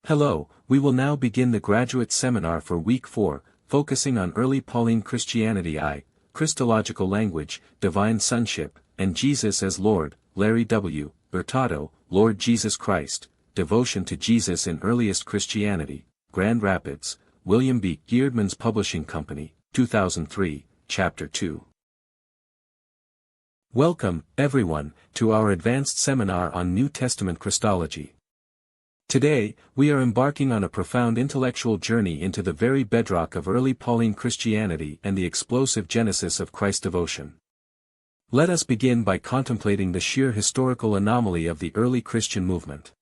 Hello, we will now begin the graduate seminar for Week 4, focusing on early Pauline Christianity Christological language, divine sonship, and Jesus as Lord. Larry W. Hurtado, Lord Jesus Christ, Devotion to Jesus in Earliest Christianity, Grand Rapids, William B. Geerdman's Publishing Company, 2003, Chapter 2. Welcome, everyone, to our advanced seminar on New Testament Christology. Today, we are embarking on a profound intellectual journey into the very bedrock of early Pauline Christianity and the explosive genesis of Christ devotion. Let us begin by contemplating the sheer historical anomaly of the early Christian movement.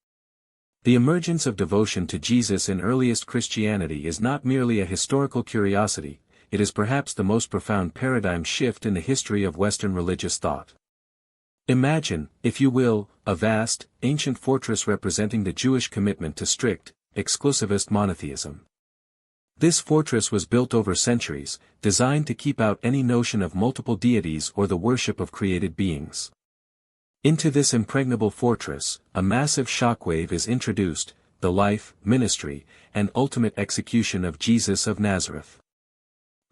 The emergence of devotion to Jesus in earliest Christianity is not merely a historical curiosity, it is perhaps the most profound paradigm shift in the history of Western religious thought. Imagine, if you will, a vast, ancient fortress representing the Jewish commitment to strict, exclusivist monotheism. This fortress was built over centuries, designed to keep out any notion of multiple deities or the worship of created beings. Into this impregnable fortress, a massive shockwave is introduced, the life, ministry, and ultimate execution of Jesus of Nazareth.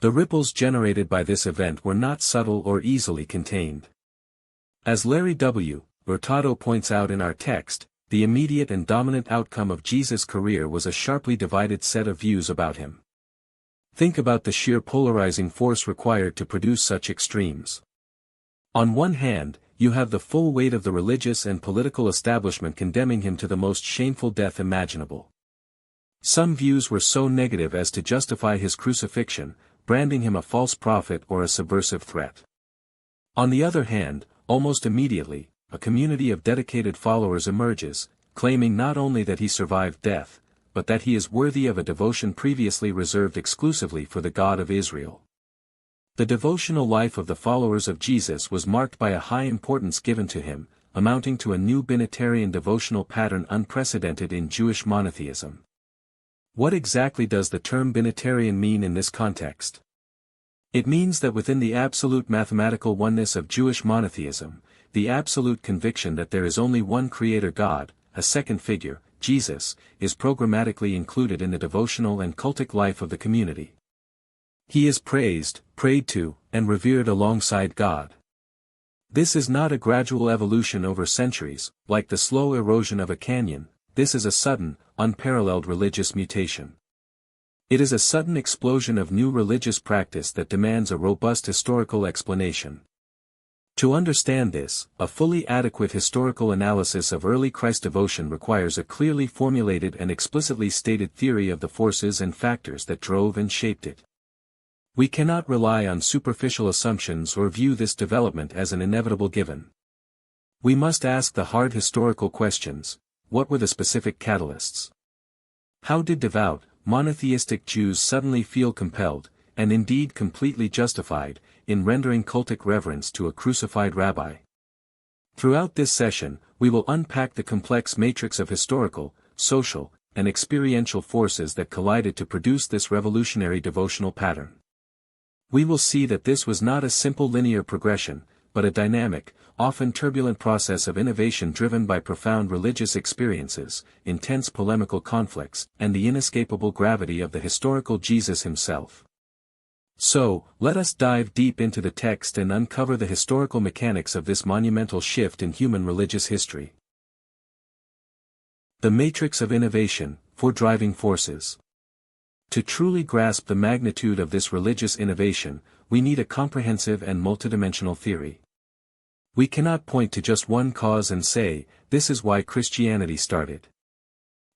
The ripples generated by this event were not subtle or easily contained. As Larry W. Hurtado points out in our text, the immediate and dominant outcome of Jesus' career was a sharply divided set of views about him. Think about the sheer polarizing force required to produce such extremes. On one hand, you have the full weight of the religious and political establishment condemning him to the most shameful death imaginable. Some views were so negative as to justify his crucifixion, branding him a false prophet or a subversive threat. On the other hand, almost immediately, a community of dedicated followers emerges, claiming not only that he survived death, but that he is worthy of a devotion previously reserved exclusively for the God of Israel. The devotional life of the followers of Jesus was marked by a high importance given to him, amounting to a new binitarian devotional pattern unprecedented in Jewish monotheism. What exactly does the term binitarian mean in this context? It means that within the absolute mathematical oneness of Jewish monotheism, the absolute conviction that there is only one Creator God, a second figure, Jesus, is programmatically included in the devotional and cultic life of the community. He is praised, prayed to, and revered alongside God. This is not a gradual evolution over centuries, like the slow erosion of a canyon, this is a sudden, unparalleled religious mutation. It is a sudden explosion of new religious practice that demands a robust historical explanation. To understand this, a fully adequate historical analysis of early Christ devotion requires a clearly formulated and explicitly stated theory of the forces and factors that drove and shaped it. We cannot rely on superficial assumptions or view this development as an inevitable given. We must ask the hard historical questions: what were the specific catalysts? How did devout, monotheistic Jews suddenly feel compelled, and indeed completely justified, in rendering cultic reverence to a crucified rabbi? Throughout this session, we will unpack the complex matrix of historical, social, and experiential forces that collided to produce this revolutionary devotional pattern. We will see that this was not a simple linear progression, but a dynamic, often turbulent process of innovation driven by profound religious experiences, intense polemical conflicts, and the inescapable gravity of the historical Jesus himself. So, let us dive deep into the text and uncover the historical mechanics of this monumental shift in human religious history. The matrix of innovation, four driving forces. To truly grasp the magnitude of this religious innovation, we need a comprehensive and multidimensional theory. We cannot point to just one cause and say, this is why Christianity started.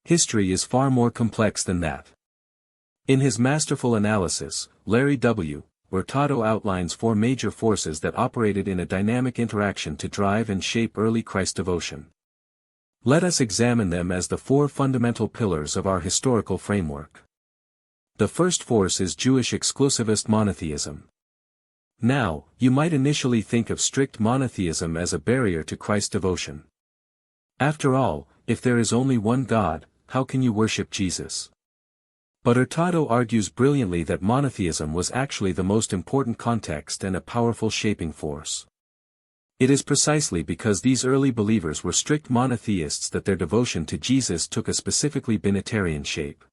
History is far more complex than that. In his masterful analysis, Larry W. Hurtado outlines four major forces that operated in a dynamic interaction to drive and shape early Christ devotion. Let us examine them as the four fundamental pillars of our historical framework. The first force is Jewish exclusivist monotheism. Now, you might initially think of strict monotheism as a barrier to Christ devotion. After all, if there is only one God, how can you worship Jesus? But Hurtado argues brilliantly that monotheism was actually the most important context and a powerful shaping force. It is precisely because these early believers were strict monotheists that their devotion to Jesus took a specifically binitarian shape.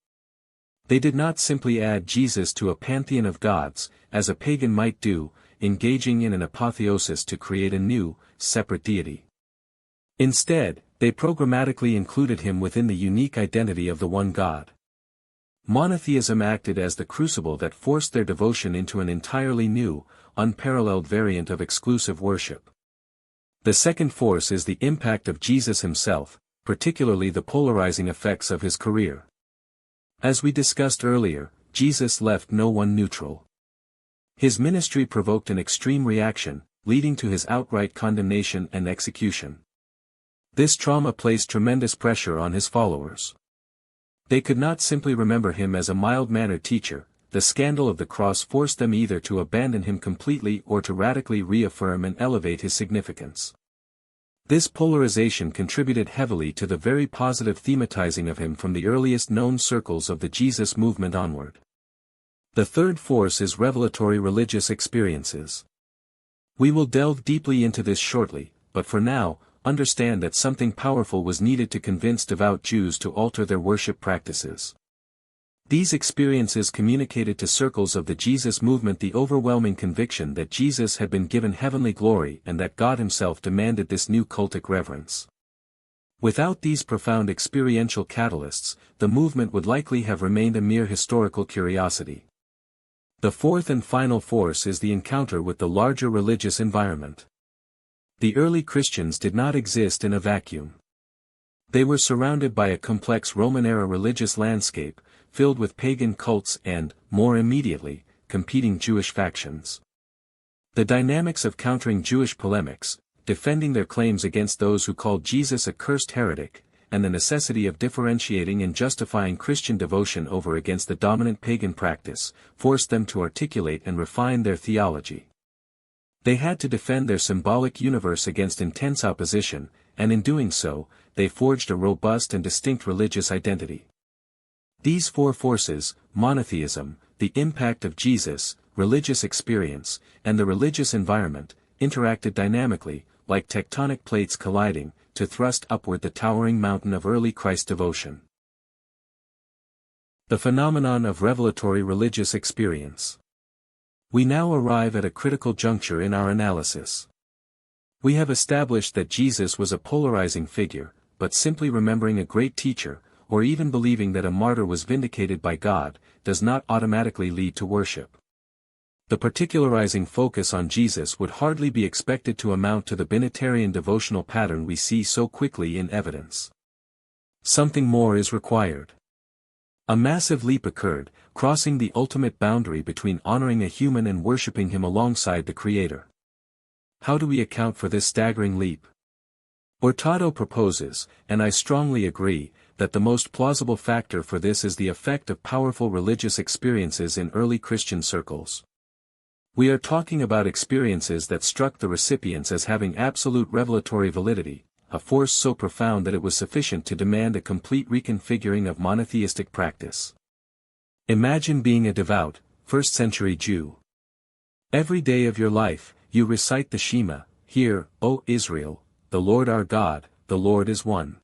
They did not simply add Jesus to a pantheon of gods, as a pagan might do, engaging in an apotheosis to create a new, separate deity. Instead, they programmatically included him within the unique identity of the one God. Monotheism acted as the crucible that forced their devotion into an entirely new, unparalleled variant of exclusive worship. The second force is the impact of Jesus himself, particularly the polarizing effects of his career. As we discussed earlier, Jesus left no one neutral. His ministry provoked an extreme reaction, leading to his outright condemnation and execution. This trauma placed tremendous pressure on his followers. They could not simply remember him as a mild-mannered teacher. The scandal of the cross forced them either to abandon him completely or to radically reaffirm and elevate his significance. This polarization contributed heavily to the very positive thematizing of him from the earliest known circles of the Jesus movement onward. The third force is revelatory religious experiences. We will delve deeply into this shortly, but for now, understand that something powerful was needed to convince devout Jews to alter their worship practices. These experiences communicated to circles of the Jesus movement the overwhelming conviction that Jesus had been given heavenly glory and that God himself demanded this new cultic reverence. Without these profound experiential catalysts, the movement would likely have remained a mere historical curiosity. The fourth and final force is the encounter with the larger religious environment. The early Christians did not exist in a vacuum. They were surrounded by a complex Roman-era religious landscape, filled with pagan cults and, more immediately, competing Jewish factions. The dynamics of countering Jewish polemics, defending their claims against those who called Jesus a cursed heretic, and the necessity of differentiating and justifying Christian devotion over against the dominant pagan practice, forced them to articulate and refine their theology. They had to defend their symbolic universe against intense opposition, and in doing so, they forged a robust and distinct religious identity. These four forces, monotheism, the impact of Jesus, religious experience, and the religious environment, interacted dynamically, like tectonic plates colliding, to thrust upward the towering mountain of early Christ devotion. The phenomenon of revelatory religious experience. We now arrive at a critical juncture in our analysis. We have established that Jesus was a polarizing figure, but simply remembering a great teacher, or even believing that a martyr was vindicated by God, does not automatically lead to worship. The particularizing focus on Jesus would hardly be expected to amount to the binitarian devotional pattern we see so quickly in evidence. Something more is required. A massive leap occurred, crossing the ultimate boundary between honoring a human and worshipping him alongside the Creator. How do we account for this staggering leap? Hurtado proposes, and I strongly agree, that the most plausible factor for this is the effect of powerful religious experiences in early Christian circles. We are talking about experiences that struck the recipients as having absolute revelatory validity, a force so profound that it was sufficient to demand a complete reconfiguring of monotheistic practice. Imagine being a devout, first-century Jew. Every day of your life, you recite the Shema, "Hear, O Israel, the Lord our God, the Lord is one."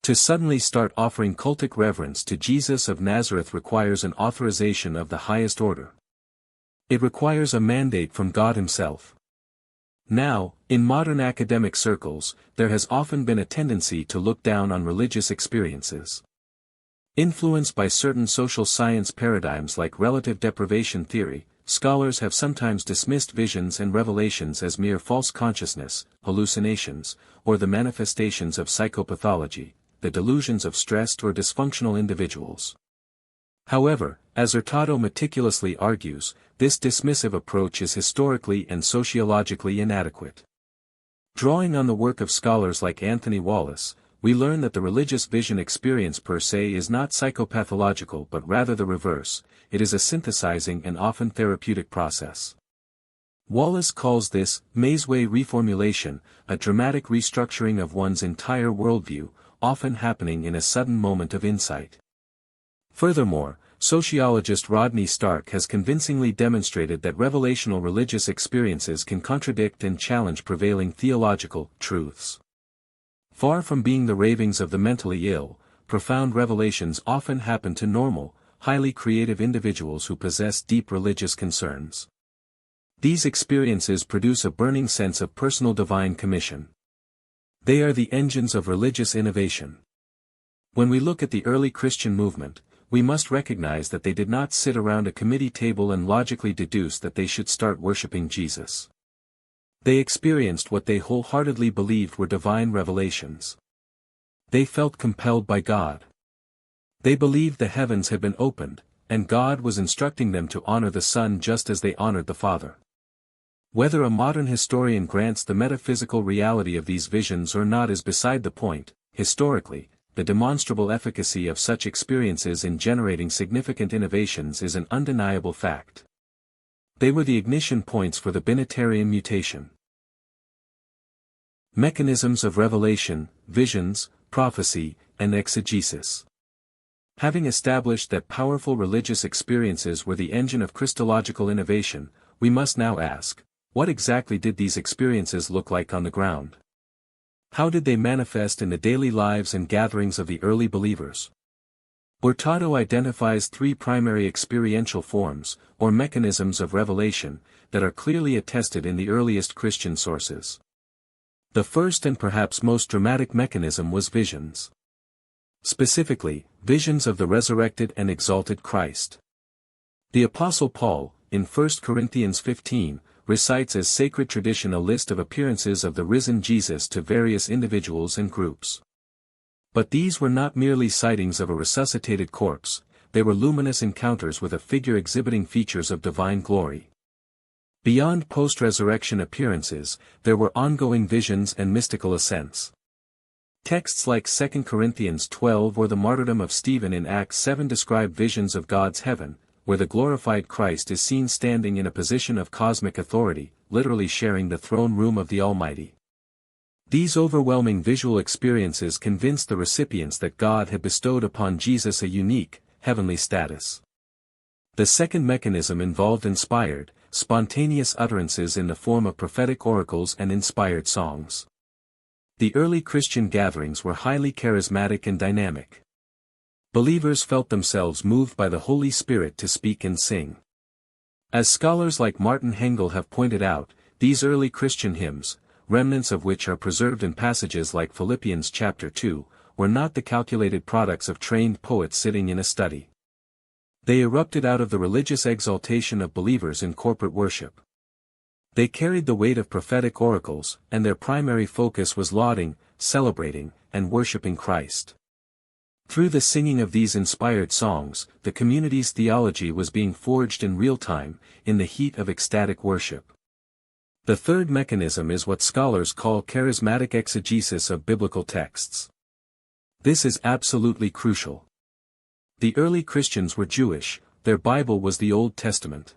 To suddenly start offering cultic reverence to Jesus of Nazareth requires an authorization of the highest order. It requires a mandate from God himself. Now, in modern academic circles, there has often been a tendency to look down on religious experiences. Influenced by certain social science paradigms like relative deprivation theory, scholars have sometimes dismissed visions and revelations as mere false consciousness, hallucinations, or the manifestations of psychopathology, the delusions of stressed or dysfunctional individuals. However, as Hurtado meticulously argues, this dismissive approach is historically and sociologically inadequate. Drawing on the work of scholars like Anthony Wallace, we learn that the religious vision experience per se is not psychopathological but rather the reverse. It is a synthesizing and often therapeutic process. Wallace calls this maze-way reformulation, a dramatic restructuring of one's entire worldview, often happening in a sudden moment of insight. Furthermore, sociologist Rodney Stark has convincingly demonstrated that revelational religious experiences can contradict and challenge prevailing theological truths. Far from being the ravings of the mentally ill, profound revelations often happen to normal, highly creative individuals who possess deep religious concerns. These experiences produce a burning sense of personal divine commission. They are the engines of religious innovation. When we look at the early Christian movement, we must recognize that they did not sit around a committee table and logically deduce that they should start worshiping Jesus. They experienced what they wholeheartedly believed were divine revelations. They felt compelled by God. They believed the heavens had been opened, and God was instructing them to honor the Son just as they honored the Father. Whether a modern historian grants the metaphysical reality of these visions or not is beside the point. Historically, the demonstrable efficacy of such experiences in generating significant innovations is an undeniable fact. They were the ignition points for the binitarian mutation. Mechanisms of revelation, visions, prophecy, and exegesis. Having established that powerful religious experiences were the engine of Christological innovation, we must now ask, what exactly did these experiences look like on the ground? How did they manifest in the daily lives and gatherings of the early believers? Hurtado identifies three primary experiential forms, or mechanisms of revelation, that are clearly attested in the earliest Christian sources. The first and perhaps most dramatic mechanism was visions. Specifically, visions of the resurrected and exalted Christ. The Apostle Paul, in 1 Corinthians 15, recites as sacred tradition a list of appearances of the risen Jesus to various individuals and groups. But these were not merely sightings of a resuscitated corpse, they were luminous encounters with a figure exhibiting features of divine glory. Beyond post-resurrection appearances, there were ongoing visions and mystical ascents. Texts like 2 Corinthians 12 or the martyrdom of Stephen in Acts 7 describe visions of God's heaven, where the glorified Christ is seen standing in a position of cosmic authority, literally sharing the throne room of the Almighty. These overwhelming visual experiences convinced the recipients that God had bestowed upon Jesus a unique, heavenly status. The second mechanism involved inspired, spontaneous utterances in the form of prophetic oracles and inspired songs. The early Christian gatherings were highly charismatic and dynamic. Believers felt themselves moved by the Holy Spirit to speak and sing. As scholars like Martin Hengel have pointed out, these early Christian hymns, remnants of which are preserved in passages like Philippians chapter 2, were not the calculated products of trained poets sitting in a study. They erupted out of the religious exaltation of believers in corporate worship. They carried the weight of prophetic oracles, and their primary focus was lauding, celebrating, and worshiping Christ. Through the singing of these inspired songs, the community's theology was being forged in real time, in the heat of ecstatic worship. The third mechanism is what scholars call charismatic exegesis of biblical texts. This is absolutely crucial. The early Christians were Jewish, their Bible was the Old Testament.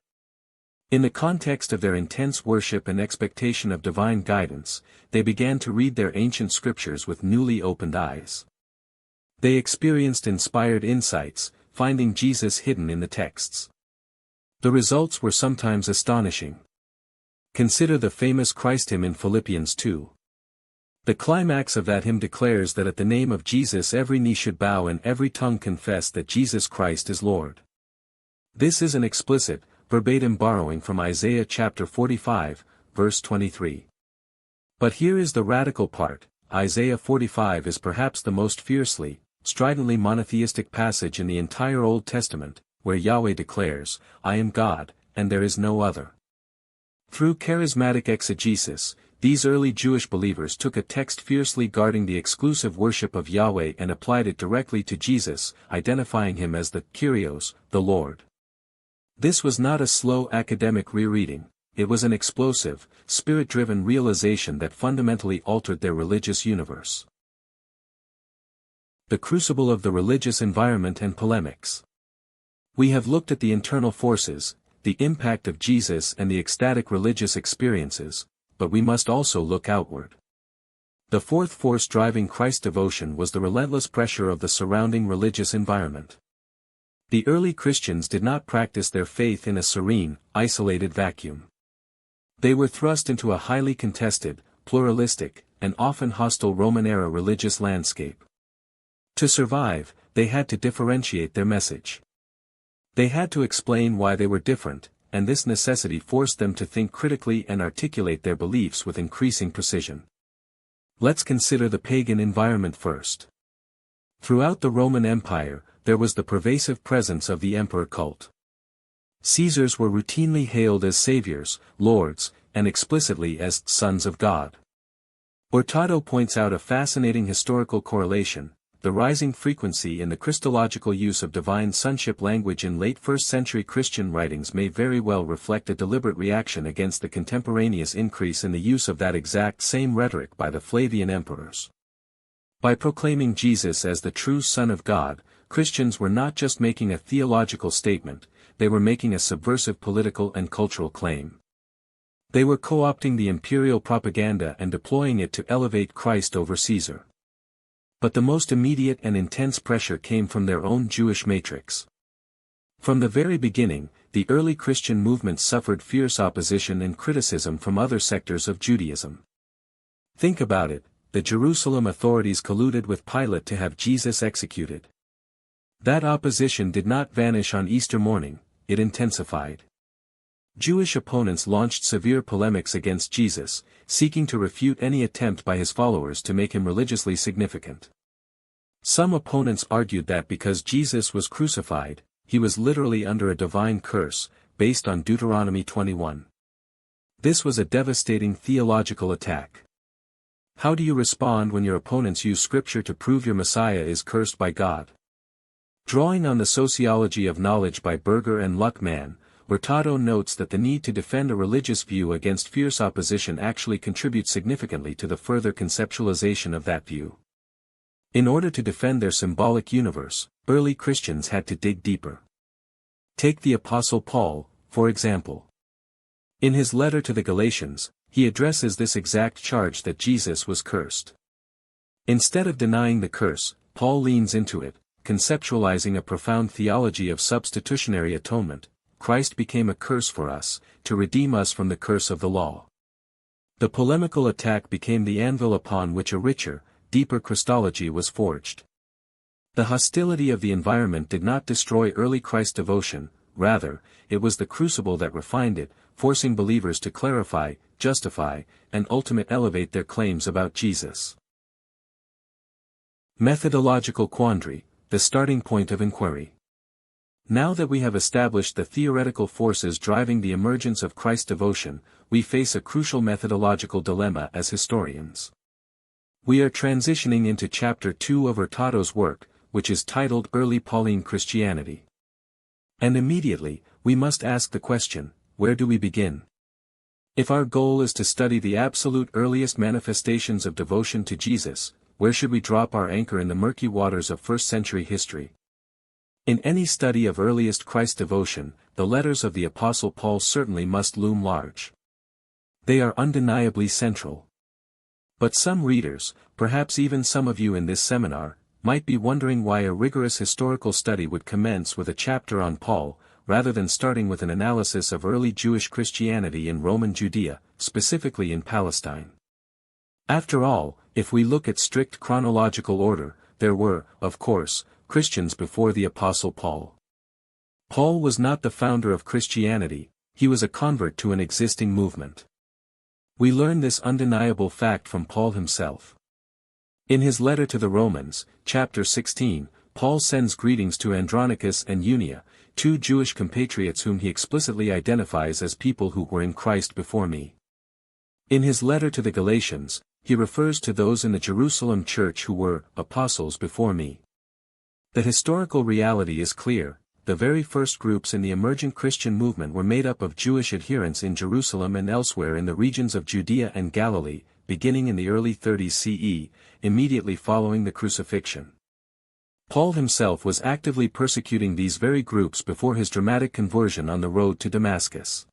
In the context of their intense worship and expectation of divine guidance, they began to read their ancient scriptures with newly opened eyes. They experienced inspired insights, finding Jesus hidden in the texts. The results were sometimes astonishing. Consider the famous Christ hymn in Philippians 2. The climax of that hymn declares that at the name of Jesus every knee should bow and every tongue confess that Jesus Christ is Lord. This is an explicit, verbatim borrowing from Isaiah chapter 45, verse 23. But here is the radical part. Isaiah 45 is perhaps the most fiercely, stridently monotheistic passage in the entire Old Testament, where Yahweh declares, "I am God, and there is no other." Through charismatic exegesis, these early Jewish believers took a text fiercely guarding the exclusive worship of Yahweh and applied it directly to Jesus, identifying him as the Kyrios, the Lord. This was not a slow academic rereading, it was an explosive, spirit-driven realization that fundamentally altered their religious universe. The crucible of the religious environment and polemics. We have looked at the internal forces, the impact of Jesus and the ecstatic religious experiences, but we must also look outward. The fourth force driving Christ's devotion was the relentless pressure of the surrounding religious environment. The early Christians did not practice their faith in a serene, isolated vacuum. They were thrust into a highly contested, pluralistic, and often hostile Roman-era religious landscape. To survive, they had to differentiate their message. They had to explain why they were different, and this necessity forced them to think critically and articulate their beliefs with increasing precision. Let's consider the pagan environment first. Throughout the Roman Empire, there was the pervasive presence of the emperor cult. Caesars were routinely hailed as saviors, lords, and explicitly as sons of God. Hurtado points out a fascinating historical correlation: the rising frequency in the Christological use of divine sonship language in late 1st century Christian writings may very well reflect a deliberate reaction against the contemporaneous increase in the use of that exact same rhetoric by the Flavian emperors. By proclaiming Jesus as the true Son of God, Christians were not just making a theological statement, they were making a subversive political and cultural claim. They were co-opting the imperial propaganda and deploying it to elevate Christ over Caesar. But the most immediate and intense pressure came from their own Jewish matrix. From the very beginning, the early Christian movement suffered fierce opposition and criticism from other sectors of Judaism. Think about it, the Jerusalem authorities colluded with Pilate to have Jesus executed. That opposition did not vanish on Easter morning, it intensified. Jewish opponents launched severe polemics against Jesus, seeking to refute any attempt by his followers to make him religiously significant. Some opponents argued that because Jesus was crucified, he was literally under a divine curse, based on Deuteronomy 21. This was a devastating theological attack. How do you respond when your opponents use Scripture to prove your Messiah is cursed by God? Drawing on the Sociology of Knowledge by Berger and Luckman, Hurtado notes that the need to defend a religious view against fierce opposition actually contributes significantly to the further conceptualization of that view. In order to defend their symbolic universe, early Christians had to dig deeper. Take the Apostle Paul, for example. In his letter to the Galatians, he addresses this exact charge that Jesus was cursed. Instead of denying the curse, Paul leans into it, conceptualizing a profound theology of substitutionary atonement. Christ became a curse for us, to redeem us from the curse of the law. The polemical attack became the anvil upon which a richer, deeper Christology was forged. The hostility of the environment did not destroy early Christ devotion, rather, it was the crucible that refined it, forcing believers to clarify, justify, and ultimately elevate their claims about Jesus. Methodological quandary, the starting point of inquiry. Now that we have established the theoretical forces driving the emergence of Christ devotion, we face a crucial methodological dilemma as historians. We are transitioning into Chapter 2 of Hurtado's work, which is titled Early Pauline Christianity. And immediately, we must ask the question, where do we begin? If our goal is to study the absolute earliest manifestations of devotion to Jesus, where should we drop our anchor in the murky waters of first-century history? In any study of earliest Christ devotion, the letters of the Apostle Paul certainly must loom large. They are undeniably central. But some readers, perhaps even some of you in this seminar, might be wondering why a rigorous historical study would commence with a chapter on Paul, rather than starting with an analysis of early Jewish Christianity in Roman Judea, specifically in Palestine. After all, if we look at strict chronological order, there were, of course, Christians before the Apostle Paul. Paul was not the founder of Christianity, he was a convert to an existing movement. We learn this undeniable fact from Paul himself. In his letter to the Romans, chapter 16, Paul sends greetings to Andronicus and Eunia, two Jewish compatriots whom he explicitly identifies as people who were in Christ before me. In his letter to the Galatians, he refers to those in the Jerusalem church who were apostles before me. The historical reality is clear. The very first groups in the emergent Christian movement were made up of Jewish adherents in Jerusalem and elsewhere in the regions of Judea and Galilee, beginning in the early 30s CE, immediately following the crucifixion. Paul himself was actively persecuting these very groups before his dramatic conversion on the road to Damascus.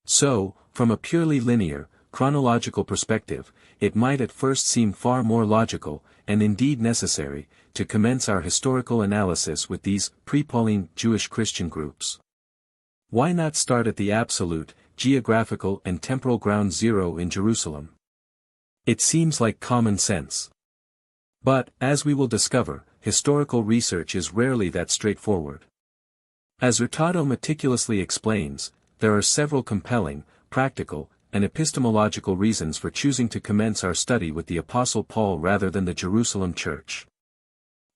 So, from a purely linear, chronological perspective, it might at first seem far more logical, and indeed necessary, to commence our historical analysis with these pre-Pauline Jewish Christian groups. Why not start at the absolute, geographical and temporal ground zero in Jerusalem? It seems like common sense. But, as we will discover, historical research is rarely that straightforward. As Hurtado meticulously explains, there are several compelling, practical, and epistemological reasons for choosing to commence our study with the Apostle Paul rather than the Jerusalem Church.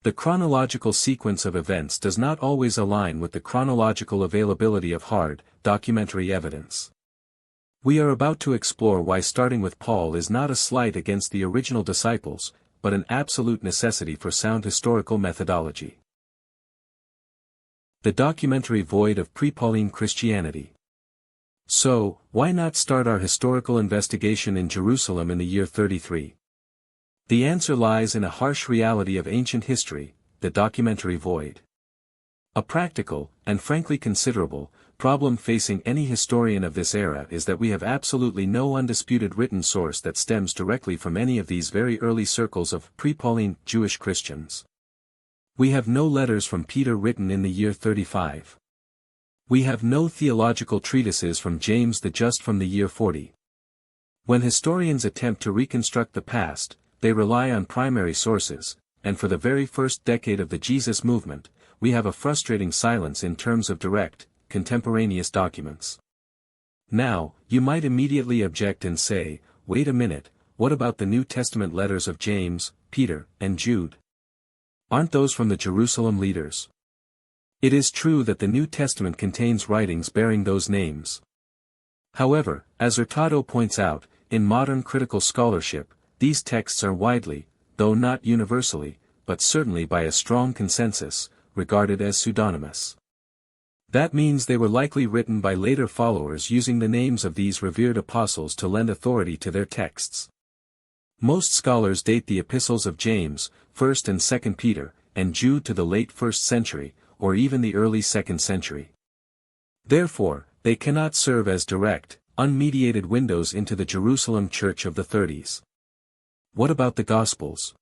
The chronological sequence of events does not always align with the chronological availability of hard, documentary evidence. We are about to explore why starting with Paul is not a slight against the original disciples, but an absolute necessity for sound historical methodology. The documentary void of pre-Pauline Christianity. So, why not start our historical investigation in Jerusalem in the year 33? The answer lies in a harsh reality of ancient history, the documentary void. A practical, and frankly considerable, problem facing any historian of this era is that we have absolutely no undisputed written source that stems directly from any of these very early circles of pre-Pauline Jewish Christians. We have no letters from Peter written in the year 35. We have no theological treatises from James the Just from the year 40. When historians attempt to reconstruct the past, they rely on primary sources, and for the very first decade of the Jesus movement, we have a frustrating silence in terms of direct, contemporaneous documents. Now, you might immediately object and say, wait a minute, what about the New Testament letters of James, Peter, and Jude? Aren't those from the Jerusalem leaders? It is true that the New Testament contains writings bearing those names. However, as Hurtado points out, in modern critical scholarship, these texts are widely, though not universally, but certainly by a strong consensus, regarded as pseudonymous. That means they were likely written by later followers using the names of these revered apostles to lend authority to their texts. Most scholars date the epistles of James, 1st and 2nd Peter, and Jude to the late 1st century, or even the early 2nd century. Therefore, they cannot serve as direct, unmediated windows into the Jerusalem Church of the 30s. What about the Gospels?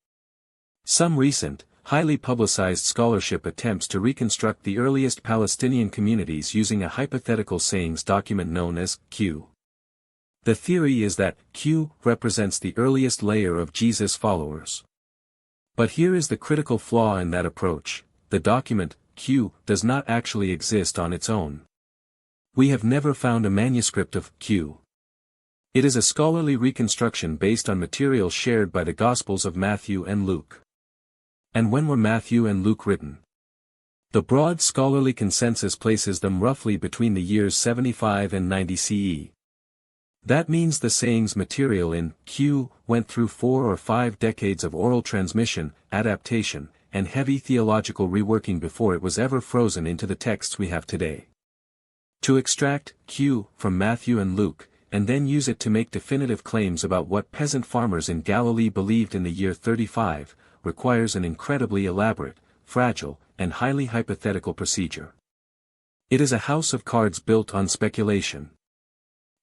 Some recent, highly publicized scholarship attempts to reconstruct the earliest Palestinian communities using a hypothetical sayings document known as Q. The theory is that Q represents the earliest layer of Jesus' followers. But here is the critical flaw in that approach: the document, Q, does not actually exist on its own. We have never found a manuscript of Q. It is a scholarly reconstruction based on material shared by the Gospels of Matthew and Luke. And when were Matthew and Luke written? The broad scholarly consensus places them roughly between the years 75 and 90 CE. That means the sayings material in Q went through 4 or 5 decades of oral transmission, adaptation, and heavy theological reworking before it was ever frozen into the texts we have today. To extract Q from Matthew and Luke, and then use it to make definitive claims about what peasant farmers in Galilee believed in the year 35, requires an incredibly elaborate, fragile, and highly hypothetical procedure. It is a house of cards built on speculation.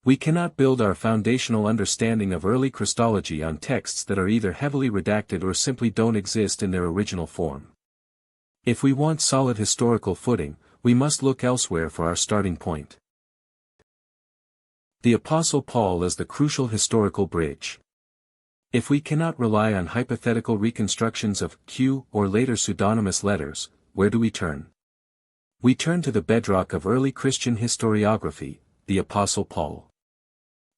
We cannot build our foundational understanding of early Christology on texts that are either heavily redacted or simply don't exist in their original form. If we want solid historical footing, we must look elsewhere for our starting point. The Apostle Paul is the crucial historical bridge. If we cannot rely on hypothetical reconstructions of Q or later pseudonymous letters, where do we turn? We turn to the bedrock of early Christian historiography, the Apostle Paul.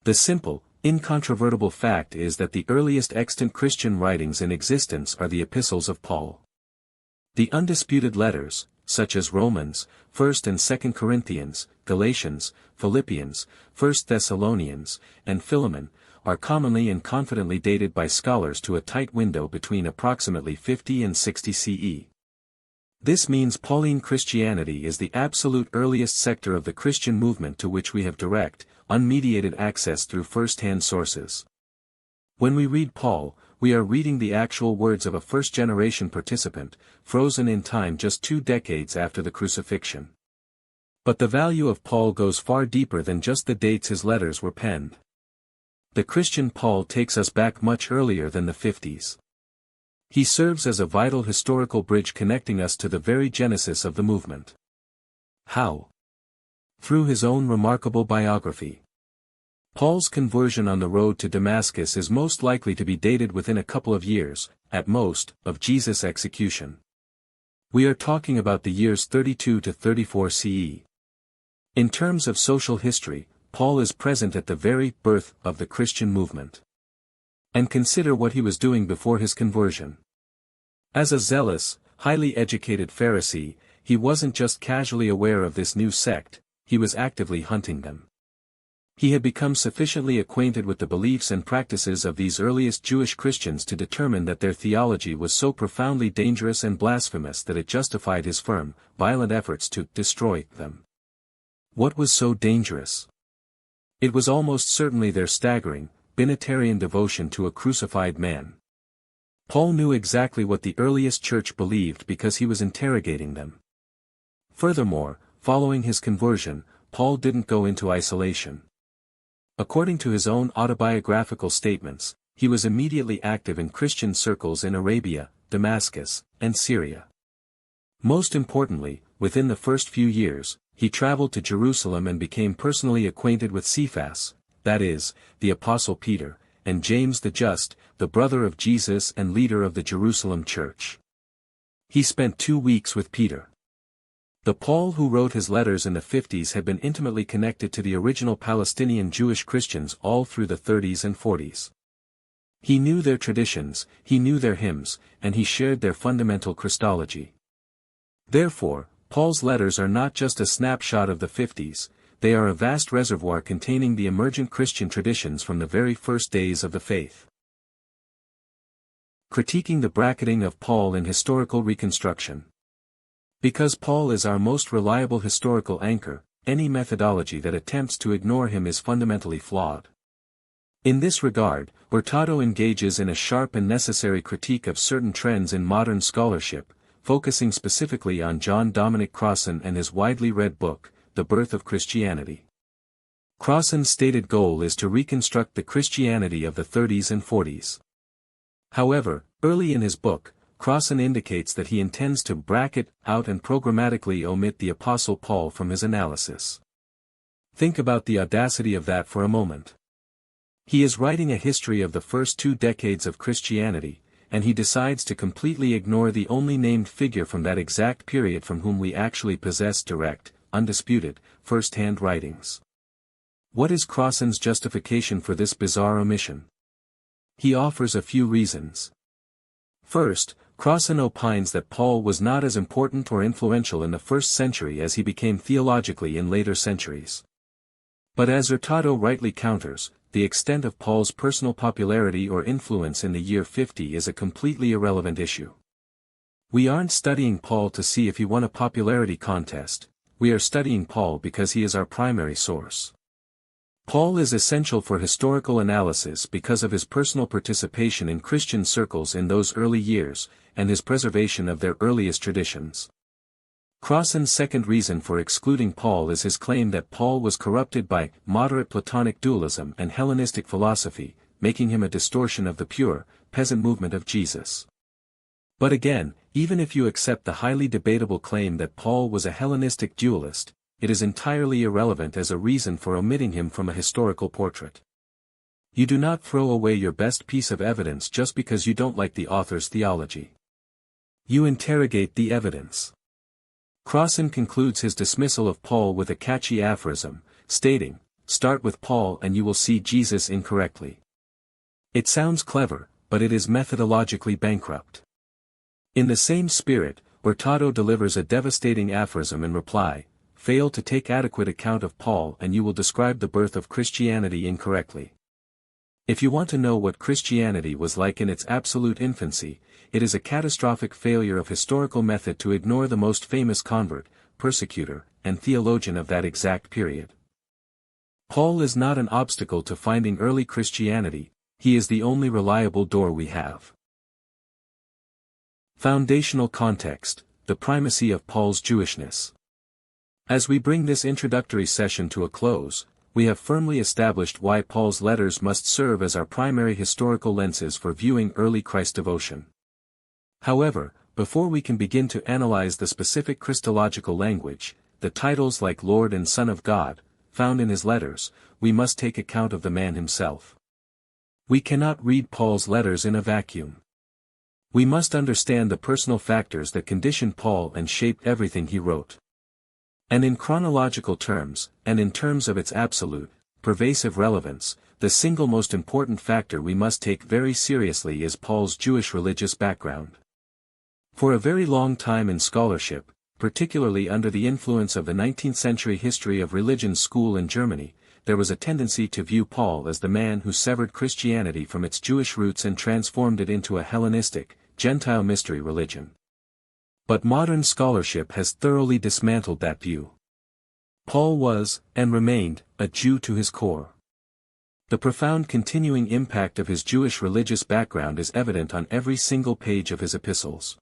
The simple, incontrovertible fact is that the earliest extant Christian writings in existence are the epistles of Paul. The undisputed letters, such as Romans, 1st and 2nd Corinthians, Galatians, Philippians, 1st Thessalonians, and Philemon, are commonly and confidently dated by scholars to a tight window between approximately 50 and 60 CE. This means Pauline Christianity is the absolute earliest sector of the Christian movement to which we have direct, unmediated access through first-hand sources. When we read Paul, we are reading the actual words of a first-generation participant, frozen in time just 2 decades after the crucifixion. But the value of Paul goes far deeper than just the dates his letters were penned. The Christian Paul takes us back much earlier than the 50s. He serves as a vital historical bridge connecting us to the very genesis of the movement. How? Through his own remarkable biography. Paul's conversion on the road to Damascus is most likely to be dated within a couple of years, at most, of Jesus' execution. We are talking about the years 32 to 34 CE. In terms of social history, Paul is present at the very birth of the Christian movement. And consider what he was doing before his conversion. As a zealous, highly educated Pharisee, he wasn't just casually aware of this new sect, he was actively hunting them. He had become sufficiently acquainted with the beliefs and practices of these earliest Jewish Christians to determine that their theology was so profoundly dangerous and blasphemous that it justified his firm, violent efforts to destroy them. What was so dangerous? It was almost certainly their staggering, binitarian devotion to a crucified man. Paul knew exactly what the earliest church believed because he was interrogating them. Furthermore, following his conversion, Paul didn't go into isolation. According to his own autobiographical statements, he was immediately active in Christian circles in Arabia, Damascus, and Syria. Most importantly, within the first few years, he traveled to Jerusalem and became personally acquainted with Cephas, that is, the Apostle Peter, and James the Just, the brother of Jesus and leader of the Jerusalem church. He spent 2 weeks with Peter. The Paul who wrote his letters in the 50s had been intimately connected to the original Palestinian Jewish Christians all through the 30s and 40s. He knew their traditions, he knew their hymns, and he shared their fundamental Christology. Therefore, Paul's letters are not just a snapshot of the 50s, they are a vast reservoir containing the emergent Christian traditions from the very first days of the faith. Critiquing the bracketing of Paul in historical reconstruction. Because Paul is our most reliable historical anchor, any methodology that attempts to ignore him is fundamentally flawed. In this regard, Hurtado engages in a sharp and necessary critique of certain trends in modern scholarship, focusing specifically on John Dominic Crossan and his widely read book, The Birth of Christianity. Crossan's stated goal is to reconstruct the Christianity of the 30s and 40s. However, early in his book, Crossan indicates that he intends to bracket out and programmatically omit the Apostle Paul from his analysis. Think about the audacity of that for a moment. He is writing a history of the first 2 decades of Christianity, and he decides to completely ignore the only named figure from that exact period from whom we actually possess direct, undisputed, first-hand writings. What is Crossan's justification for this bizarre omission? He offers a few reasons. First, Crossan opines that Paul was not as important or influential in the first century as he became theologically in later centuries. But as Hurtado rightly counters, the extent of Paul's personal popularity or influence in the year 50 is a completely irrelevant issue. We aren't studying Paul to see if he won a popularity contest, we are studying Paul because he is our primary source. Paul is essential for historical analysis because of his personal participation in Christian circles in those early years, and his preservation of their earliest traditions. Crossan's second reason for excluding Paul is his claim that Paul was corrupted by moderate Platonic dualism and Hellenistic philosophy, making him a distortion of the pure, peasant movement of Jesus. But again, even if you accept the highly debatable claim that Paul was a Hellenistic dualist, it is entirely irrelevant as a reason for omitting him from a historical portrait. You do not throw away your best piece of evidence just because you don't like the author's theology. You interrogate the evidence. Crossan concludes his dismissal of Paul with a catchy aphorism, stating, "Start with Paul and you will see Jesus incorrectly." It sounds clever, but it is methodologically bankrupt. In the same spirit, Hurtado delivers a devastating aphorism in reply, "Fail to take adequate account of Paul and you will describe the birth of Christianity incorrectly." If you want to know what Christianity was like in its absolute infancy, it is a catastrophic failure of historical method to ignore the most famous convert, persecutor, and theologian of that exact period. Paul is not an obstacle to finding early Christianity, he is the only reliable door we have. Foundational context, the primacy of Paul's Jewishness. As we bring this introductory session to a close, we have firmly established why Paul's letters must serve as our primary historical lenses for viewing early Christ devotion. However, before we can begin to analyze the specific Christological language, the titles like Lord and Son of God, found in his letters, we must take account of the man himself. We cannot read Paul's letters in a vacuum. We must understand the personal factors that conditioned Paul and shaped everything he wrote. And in chronological terms, and in terms of its absolute, pervasive relevance, the single most important factor we must take very seriously is Paul's Jewish religious background. For a very long time in scholarship, particularly under the influence of the 19th century history of religion school in Germany, there was a tendency to view Paul as the man who severed Christianity from its Jewish roots and transformed it into a Hellenistic, Gentile mystery religion. But modern scholarship has thoroughly dismantled that view. Paul was, and remained, a Jew to his core. The profound continuing impact of his Jewish religious background is evident on every single page of his epistles.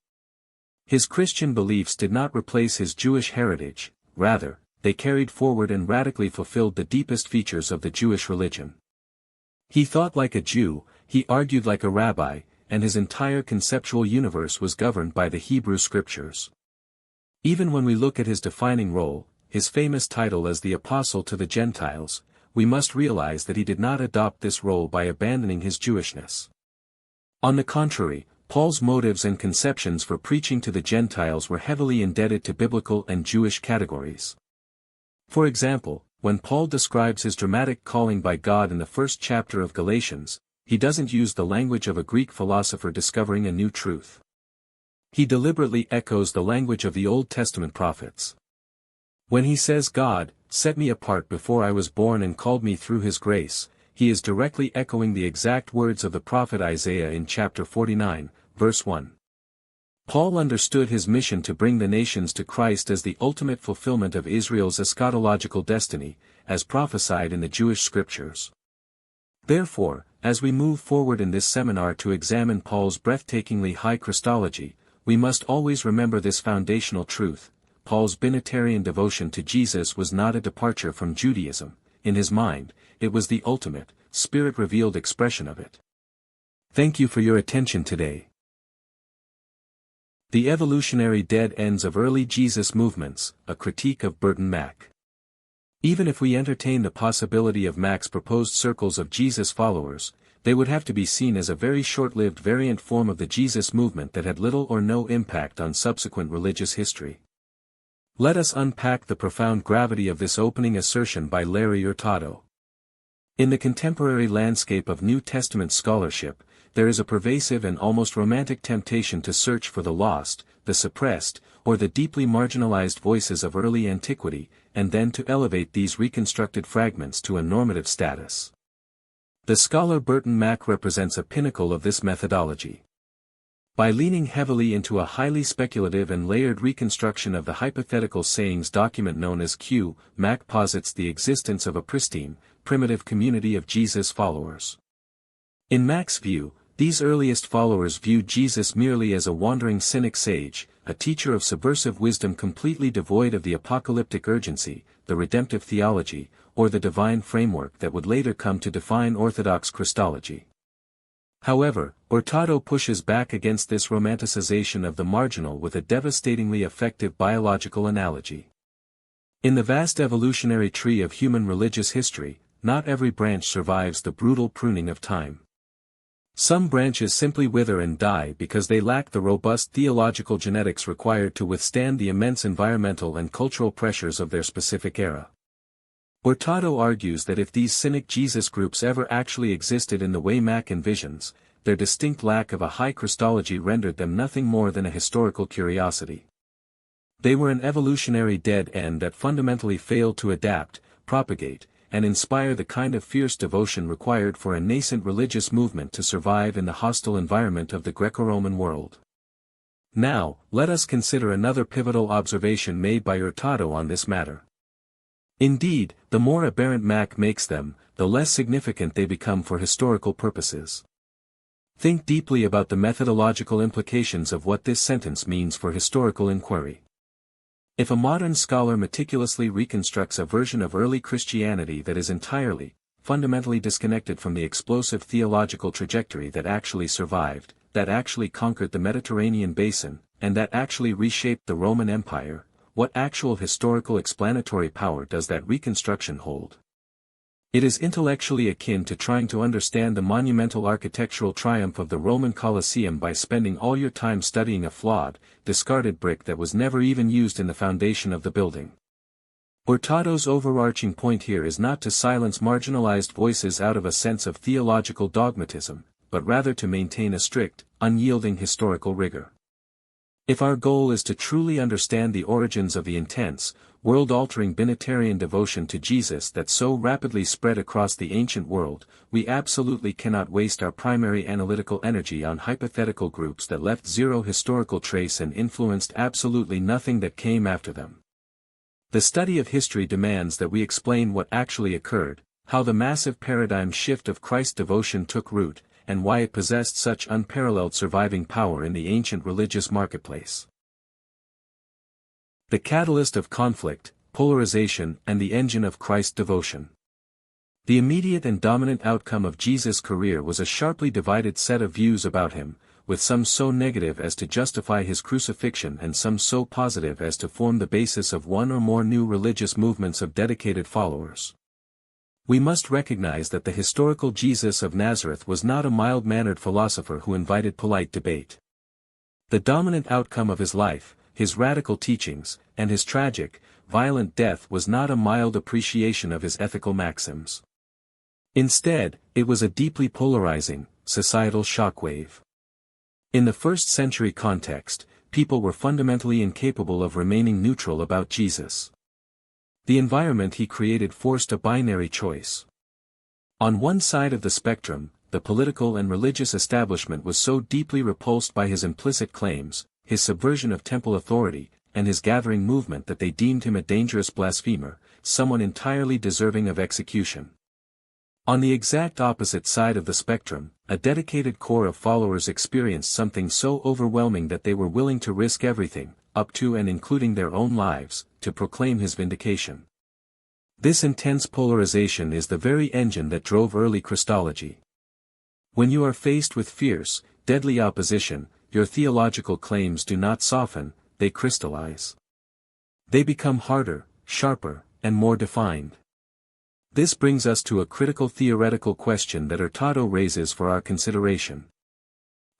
His Christian beliefs did not replace his Jewish heritage, rather, they carried forward and radically fulfilled the deepest features of the Jewish religion. He thought like a Jew, he argued like a rabbi, and his entire conceptual universe was governed by the Hebrew Scriptures. Even when we look at his defining role, his famous title as the Apostle to the Gentiles, we must realize that he did not adopt this role by abandoning his Jewishness. On the contrary, Paul's motives and conceptions for preaching to the Gentiles were heavily indebted to biblical and Jewish categories. For example, when Paul describes his dramatic calling by God in the first chapter of Galatians, he doesn't use the language of a Greek philosopher discovering a new truth. He deliberately echoes the language of the Old Testament prophets. When he says God set me apart before I was born and called me through his grace, he is directly echoing the exact words of the prophet Isaiah in chapter 49, verse 1. Paul understood his mission to bring the nations to Christ as the ultimate fulfillment of Israel's eschatological destiny, as prophesied in the Jewish scriptures. Therefore, as we move forward in this seminar to examine Paul's breathtakingly high Christology, we must always remember this foundational truth: Paul's binitarian devotion to Jesus was not a departure from Judaism. In his mind, it was the ultimate, Spirit-revealed expression of it. Thank you for your attention today. The Evolutionary Dead Ends of Early Jesus Movements, a critique of Burton Mack. Even if we entertain the possibility of Mack's proposed circles of Jesus followers, they would have to be seen as a very short-lived variant form of the Jesus movement that had little or no impact on subsequent religious history. Let us unpack the profound gravity of this opening assertion by Larry Hurtado. In the contemporary landscape of New Testament scholarship, there is a pervasive and almost romantic temptation to search for the lost, the suppressed, or the deeply marginalized voices of early antiquity, and then to elevate these reconstructed fragments to a normative status. The scholar Burton Mack represents a pinnacle of this methodology. By leaning heavily into a highly speculative and layered reconstruction of the hypothetical sayings document known as Q, Mack posits the existence of a pristine, primitive community of Jesus followers. In Mack's view, these earliest followers viewed Jesus merely as a wandering cynic sage, a teacher of subversive wisdom completely devoid of the apocalyptic urgency, the redemptive theology, or the divine framework that would later come to define Orthodox Christology. However, Hurtado pushes back against this romanticization of the marginal with a devastatingly effective biological analogy. In the vast evolutionary tree of human religious history, not every branch survives the brutal pruning of time. Some branches simply wither and die because they lack the robust theological genetics required to withstand the immense environmental and cultural pressures of their specific era. Hurtado argues that if these cynic Jesus groups ever actually existed in the way Mack envisions, their distinct lack of a high Christology rendered them nothing more than a historical curiosity. They were an evolutionary dead end that fundamentally failed to adapt, propagate, and inspire the kind of fierce devotion required for a nascent religious movement to survive in the hostile environment of the Greco-Roman world. Now, let us consider another pivotal observation made by Hurtado on this matter. Indeed, the more aberrant Mack makes them, the less significant they become for historical purposes. Think deeply about the methodological implications of what this sentence means for historical inquiry. If a modern scholar meticulously reconstructs a version of early Christianity that is entirely, fundamentally disconnected from the explosive theological trajectory that actually survived, that actually conquered the Mediterranean basin, and that actually reshaped the Roman Empire, what actual historical explanatory power does that reconstruction hold? It is intellectually akin to trying to understand the monumental architectural triumph of the Roman Colosseum by spending all your time studying a flawed, discarded brick that was never even used in the foundation of the building. Hurtado's overarching point here is not to silence marginalized voices out of a sense of theological dogmatism, but rather to maintain a strict, unyielding historical rigor. If our goal is to truly understand the origins of the intense, world-altering binitarian devotion to Jesus that so rapidly spread across the ancient world, we absolutely cannot waste our primary analytical energy on hypothetical groups that left zero historical trace and influenced absolutely nothing that came after them. The study of history demands that we explain what actually occurred, how the massive paradigm shift of Christ's devotion took root, and why it possessed such unparalleled surviving power in the ancient religious marketplace. The catalyst of conflict, polarization, and the engine of Christ's devotion. The immediate and dominant outcome of Jesus' career was a sharply divided set of views about him, with some so negative as to justify his crucifixion and some so positive as to form the basis of one or more new religious movements of dedicated followers. We must recognize that the historical Jesus of Nazareth was not a mild-mannered philosopher who invited polite debate. The dominant outcome of his life, his radical teachings, and his tragic, violent death was not a mild appreciation of his ethical maxims. Instead, it was a deeply polarizing, societal shockwave. In the first-century context, people were fundamentally incapable of remaining neutral about Jesus. The environment he created forced a binary choice. On one side of the spectrum, the political and religious establishment was so deeply repulsed by his implicit claims, his subversion of temple authority, and his gathering movement that they deemed him a dangerous blasphemer, someone entirely deserving of execution. On the exact opposite side of the spectrum, a dedicated core of followers experienced something so overwhelming that they were willing to risk everything, up to and including their own lives, to proclaim his vindication. This intense polarization is the very engine that drove early Christology. When you are faced with fierce, deadly opposition, your theological claims do not soften, they crystallize. They become harder, sharper, and more defined. This brings us to a critical theoretical question that Hurtado raises for our consideration.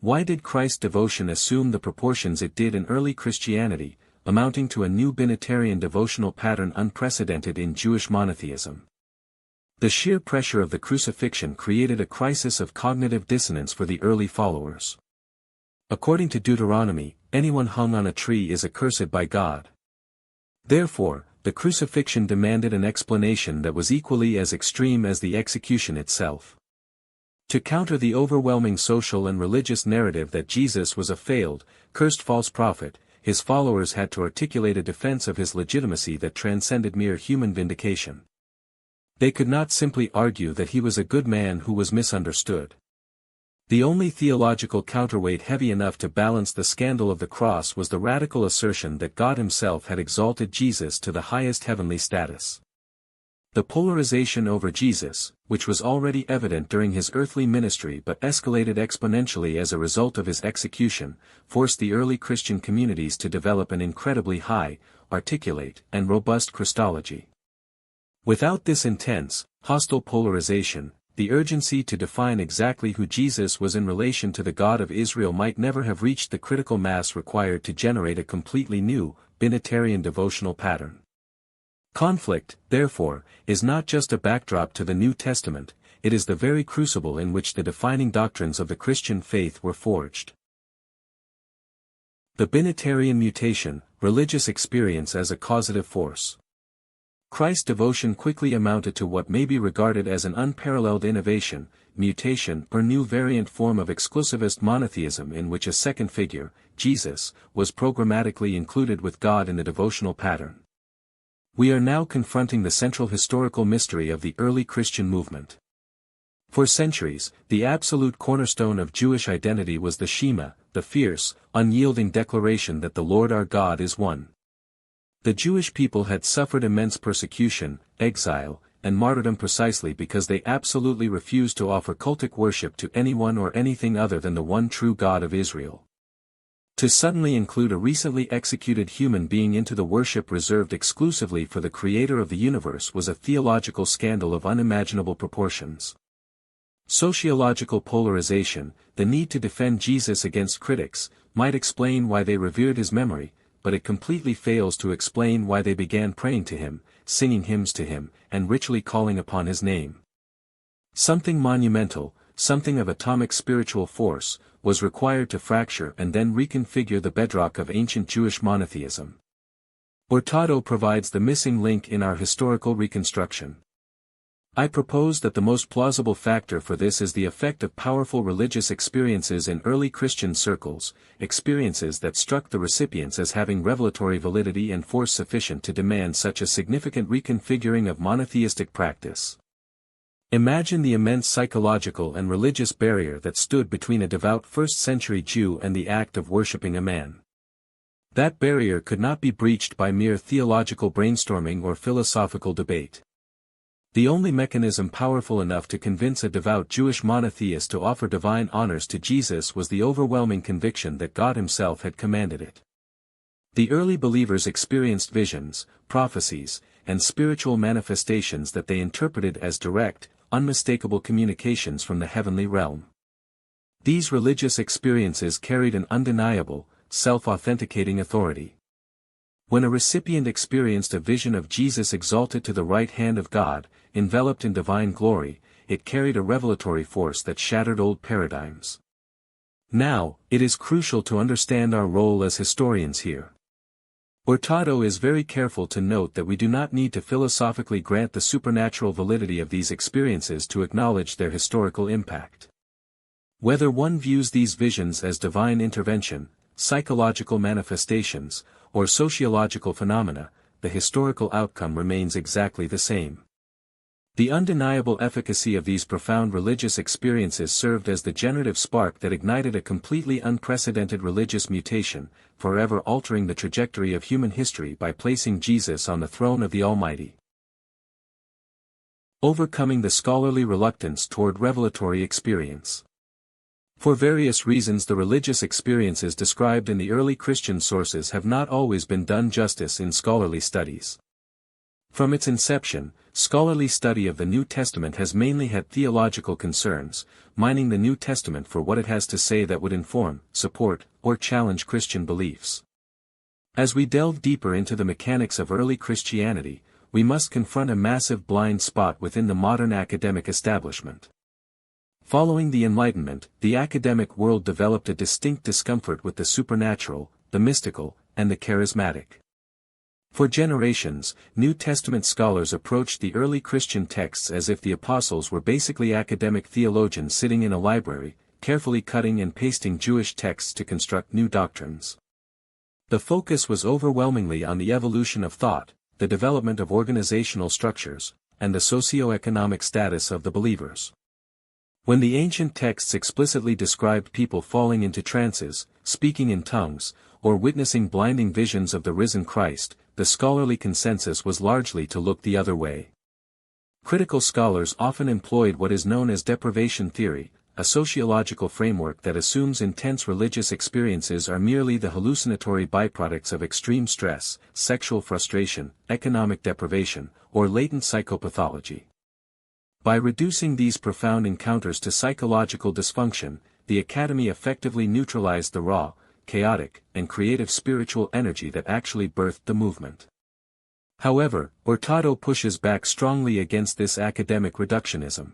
Why did Christ's devotion assume the proportions it did in early Christianity, amounting to a new binitarian devotional pattern unprecedented in Jewish monotheism? The sheer pressure of the crucifixion created a crisis of cognitive dissonance for the early followers. According to Deuteronomy, anyone hung on a tree is accursed by God. Therefore, the crucifixion demanded an explanation that was equally as extreme as the execution itself. To counter the overwhelming social and religious narrative that Jesus was a failed, cursed false prophet, his followers had to articulate a defense of his legitimacy that transcended mere human vindication. They could not simply argue that he was a good man who was misunderstood. The only theological counterweight heavy enough to balance the scandal of the cross was the radical assertion that God himself had exalted Jesus to the highest heavenly status. The polarization over Jesus, which was already evident during his earthly ministry but escalated exponentially as a result of his execution, forced the early Christian communities to develop an incredibly high, articulate, and robust Christology. Without this intense, hostile polarization, the urgency to define exactly who Jesus was in relation to the God of Israel might never have reached the critical mass required to generate a completely new, binitarian devotional pattern. Conflict, therefore, is not just a backdrop to the New Testament, it is the very crucible in which the defining doctrines of the Christian faith were forged. The binitarian mutation, religious experience as a causative force. Christ's devotion quickly amounted to what may be regarded as an unparalleled innovation, mutation or new variant form of exclusivist monotheism in which a second figure, Jesus, was programmatically included with God in the devotional pattern. We are now confronting the central historical mystery of the early Christian movement. For centuries, the absolute cornerstone of Jewish identity was the Shema, the fierce, unyielding declaration that the Lord our God is one. The Jewish people had suffered immense persecution, exile, and martyrdom precisely because they absolutely refused to offer cultic worship to anyone or anything other than the one true God of Israel. To suddenly include a recently executed human being into the worship reserved exclusively for the Creator of the universe was a theological scandal of unimaginable proportions. Sociological polarization, the need to defend Jesus against critics, might explain why they revered his memory, but it completely fails to explain why they began praying to him, singing hymns to him, and ritually calling upon his name. Something monumental, something of atomic spiritual force, was required to fracture and then reconfigure the bedrock of ancient Jewish monotheism. Hurtado provides the missing link in our historical reconstruction. I propose that the most plausible factor for this is the effect of powerful religious experiences in early Christian circles, experiences that struck the recipients as having revelatory validity and force sufficient to demand such a significant reconfiguring of monotheistic practice. Imagine the immense psychological and religious barrier that stood between a devout first-century Jew and the act of worshipping a man. That barrier could not be breached by mere theological brainstorming or philosophical debate. The only mechanism powerful enough to convince a devout Jewish monotheist to offer divine honors to Jesus was the overwhelming conviction that God himself had commanded it. The early believers experienced visions, prophecies, and spiritual manifestations that they interpreted as direct, unmistakable communications from the heavenly realm. These religious experiences carried an undeniable, self-authenticating authority. When a recipient experienced a vision of Jesus exalted to the right hand of God, enveloped in divine glory, it carried a revelatory force that shattered old paradigms. Now, it is crucial to understand our role as historians here. Hurtado is very careful to note that we do not need to philosophically grant the supernatural validity of these experiences to acknowledge their historical impact. Whether one views these visions as divine intervention, psychological manifestations, or sociological phenomena, the historical outcome remains exactly the same. The undeniable efficacy of these profound religious experiences served as the generative spark that ignited a completely unprecedented religious mutation, forever altering the trajectory of human history by placing Jesus on the throne of the Almighty. Overcoming the scholarly reluctance toward revelatory experience. For various reasons the religious experiences described in the early Christian sources have not always been done justice in scholarly studies. From its inception, scholarly study of the New Testament has mainly had theological concerns, mining the New Testament for what it has to say that would inform, support, or challenge Christian beliefs. As we delve deeper into the mechanics of early Christianity, we must confront a massive blind spot within the modern academic establishment. Following the Enlightenment, the academic world developed a distinct discomfort with the supernatural, the mystical, and the charismatic. For generations, New Testament scholars approached the early Christian texts as if the apostles were basically academic theologians sitting in a library, carefully cutting and pasting Jewish texts to construct new doctrines. The focus was overwhelmingly on the evolution of thought, the development of organizational structures, and the socio-economic status of the believers. When the ancient texts explicitly described people falling into trances, speaking in tongues, or witnessing blinding visions of the risen Christ, the scholarly consensus was largely to look the other way. Critical scholars often employed what is known as deprivation theory, a sociological framework that assumes intense religious experiences are merely the hallucinatory byproducts of extreme stress, sexual frustration, economic deprivation, or latent psychopathology. By reducing these profound encounters to psychological dysfunction, the Academy effectively neutralized the raw, chaotic, and creative spiritual energy that actually birthed the movement. However, Hurtado pushes back strongly against this academic reductionism.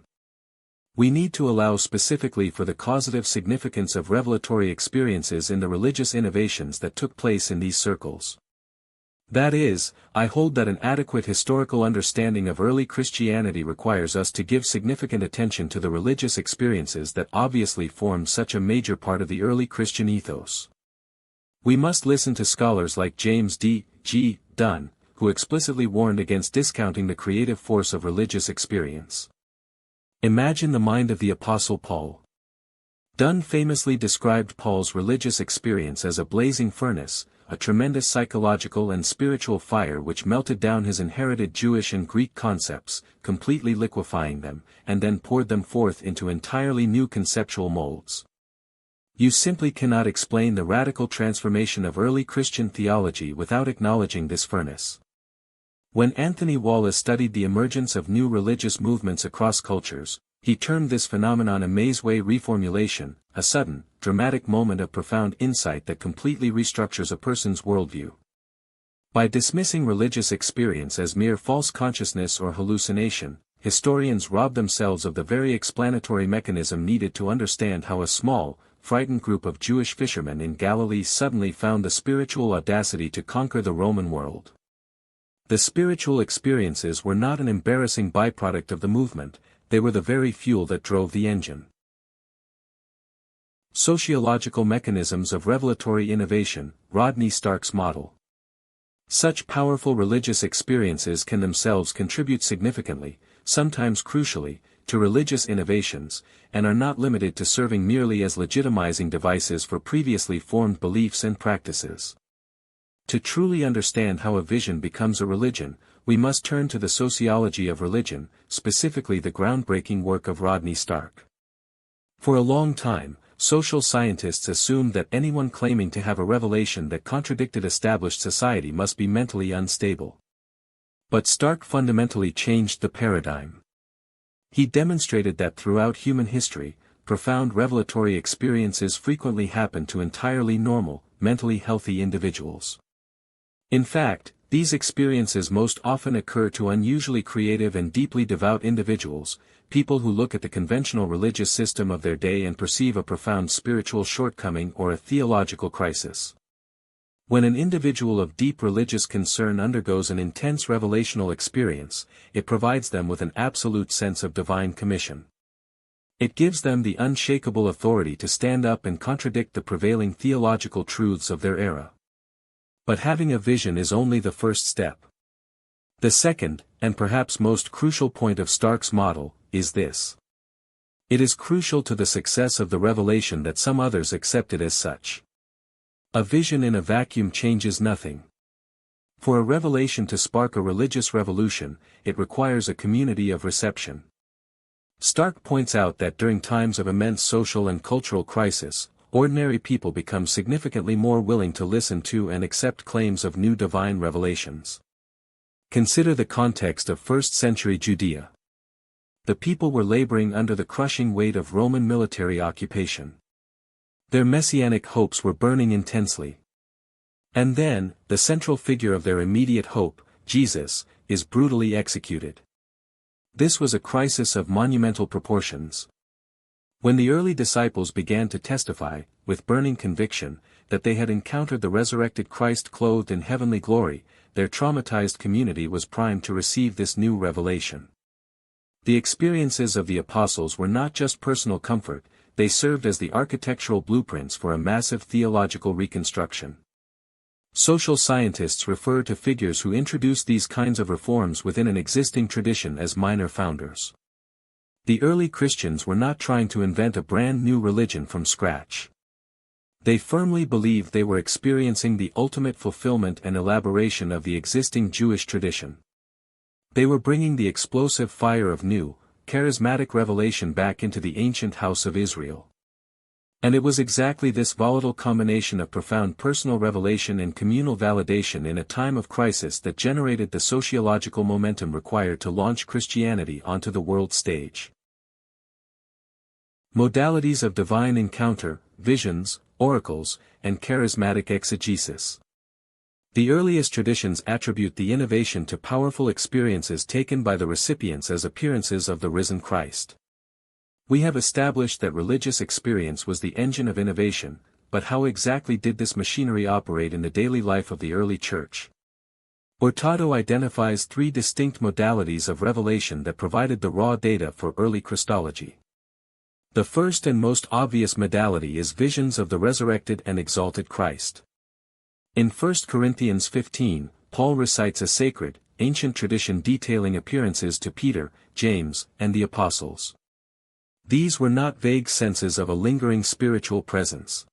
We need to allow specifically for the causative significance of revelatory experiences in the religious innovations that took place in these circles. That is, I hold that an adequate historical understanding of early Christianity requires us to give significant attention to the religious experiences that obviously formed such a major part of the early Christian ethos. We must listen to scholars like James D. G. Dunn, who explicitly warned against discounting the creative force of religious experience. Imagine the mind of the Apostle Paul. Dunn famously described Paul's religious experience as a blazing furnace, a tremendous psychological and spiritual fire which melted down his inherited Jewish and Greek concepts, completely liquefying them, and then poured them forth into entirely new conceptual molds. You simply cannot explain the radical transformation of early Christian theology without acknowledging this furnace. When Anthony Wallace studied the emergence of new religious movements across cultures, he termed this phenomenon a maze-way reformulation, a sudden, dramatic moment of profound insight that completely restructures a person's worldview. By dismissing religious experience as mere false consciousness or hallucination, historians rob themselves of the very explanatory mechanism needed to understand how a small, frightened group of Jewish fishermen in Galilee suddenly found the spiritual audacity to conquer the Roman world. The spiritual experiences were not an embarrassing byproduct of the movement, they were the very fuel that drove the engine. Sociological mechanisms of revelatory innovation, Rodney Stark's model. Such powerful religious experiences can themselves contribute significantly, sometimes crucially, to religious innovations, and are not limited to serving merely as legitimizing devices for previously formed beliefs and practices. To truly understand how a vision becomes a religion, we must turn to the sociology of religion, specifically the groundbreaking work of Rodney Stark. For a long time, social scientists assumed that anyone claiming to have a revelation that contradicted established society must be mentally unstable. But Stark fundamentally changed the paradigm. He demonstrated that throughout human history, profound revelatory experiences frequently happen to entirely normal, mentally healthy individuals. In fact, these experiences most often occur to unusually creative and deeply devout individuals, people who look at the conventional religious system of their day and perceive a profound spiritual shortcoming or a theological crisis. When an individual of deep religious concern undergoes an intense revelational experience, it provides them with an absolute sense of divine commission. It gives them the unshakable authority to stand up and contradict the prevailing theological truths of their era. But having a vision is only the first step. The second, and perhaps most crucial point of Stark's model, is this. It is crucial to the success of the revelation that some others accept it as such. A vision in a vacuum changes nothing. For a revelation to spark a religious revolution, it requires a community of reception. Stark points out that during times of immense social and cultural crisis, ordinary people become significantly more willing to listen to and accept claims of new divine revelations. Consider the context of first-century Judea. The people were laboring under the crushing weight of Roman military occupation. Their messianic hopes were burning intensely. And then, the central figure of their immediate hope, Jesus, is brutally executed. This was a crisis of monumental proportions. When the early disciples began to testify, with burning conviction, that they had encountered the resurrected Christ clothed in heavenly glory, their traumatized community was primed to receive this new revelation. The experiences of the apostles were not just personal comfort, they served as the architectural blueprints for a massive theological reconstruction. Social scientists refer to figures who introduced these kinds of reforms within an existing tradition as minor founders. The early Christians were not trying to invent a brand new religion from scratch. They firmly believed they were experiencing the ultimate fulfillment and elaboration of the existing Jewish tradition. They were bringing the explosive fire of new, charismatic revelation back into the ancient house of Israel. And it was exactly this volatile combination of profound personal revelation and communal validation in a time of crisis that generated the sociological momentum required to launch Christianity onto the world stage. Modalities of divine encounter, visions, oracles, and charismatic exegesis. The earliest traditions attribute the innovation to powerful experiences taken by the recipients as appearances of the risen Christ. We have established that religious experience was the engine of innovation, but how exactly did this machinery operate in the daily life of the early church? Hurtado identifies three distinct modalities of revelation that provided the raw data for early Christology. The first and most obvious modality is visions of the resurrected and exalted Christ. In 1 Corinthians 15, Paul recites a sacred, ancient tradition detailing appearances to Peter, James, and the apostles. These were not vague senses of a lingering spiritual presence.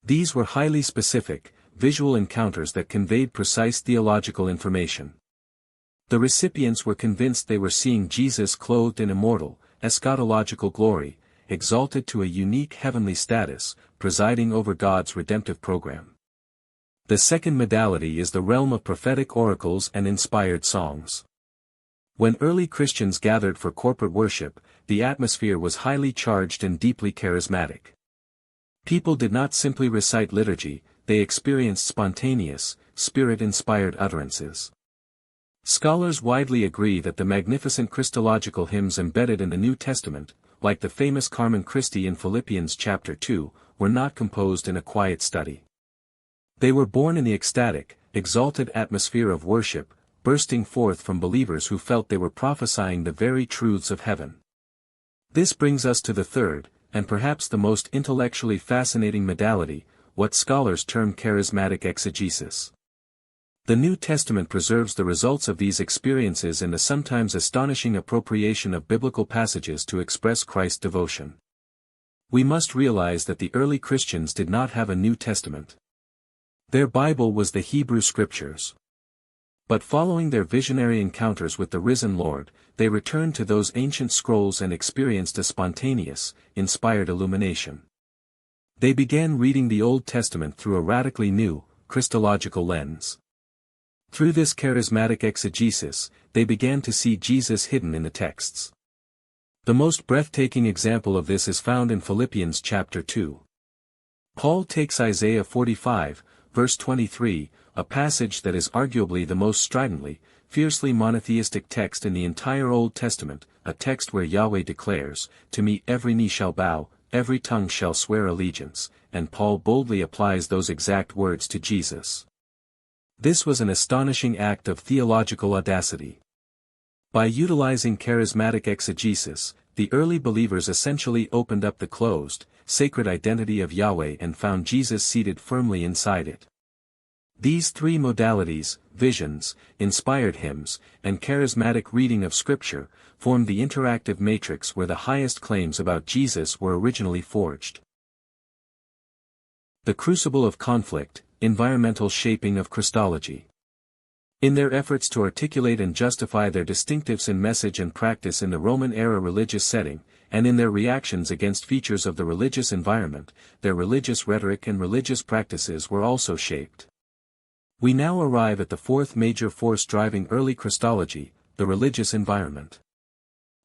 These were highly specific, visual encounters that conveyed precise theological information. The recipients were convinced they were seeing Jesus clothed in immortal, eschatological glory, exalted to a unique heavenly status, presiding over God's redemptive program. The second modality is the realm of prophetic oracles and inspired songs. When early Christians gathered for corporate worship, the atmosphere was highly charged and deeply charismatic. People did not simply recite liturgy, they experienced spontaneous, Spirit-inspired utterances. Scholars widely agree that the magnificent Christological hymns embedded in the New Testament, like the famous Carmen Christi in Philippians chapter 2, were not composed in a quiet study. They were born in the ecstatic, exalted atmosphere of worship, bursting forth from believers who felt they were prophesying the very truths of heaven. This brings us to the third, and perhaps the most intellectually fascinating modality, what scholars term charismatic exegesis. The New Testament preserves the results of these experiences in the sometimes astonishing appropriation of biblical passages to express Christ's devotion. We must realize that the early Christians did not have a New Testament. Their Bible was the Hebrew Scriptures. But following their visionary encounters with the risen Lord, they returned to those ancient scrolls and experienced a spontaneous, inspired illumination. They began reading the Old Testament through a radically new, Christological lens. Through this charismatic exegesis, they began to see Jesus hidden in the texts. The most breathtaking example of this is found in Philippians chapter 2. Paul takes Isaiah 45, verse 23, a passage that is arguably the most stridently, fiercely monotheistic text in the entire Old Testament, a text where Yahweh declares, "To me every knee shall bow, every tongue shall swear allegiance," and Paul boldly applies those exact words to Jesus. This was an astonishing act of theological audacity. By utilizing charismatic exegesis, the early believers essentially opened up the closed, sacred identity of Yahweh and found Jesus seated firmly inside it. These three modalities, visions, inspired hymns, and charismatic reading of Scripture, formed the interactive matrix where the highest claims about Jesus were originally forged. The crucible of conflict, environmental shaping of Christology. In their efforts to articulate and justify their distinctives in message and practice in the Roman-era religious setting, and in their reactions against features of the religious environment, their religious rhetoric and religious practices were also shaped. We now arrive at the fourth major force driving early Christology, the religious environment.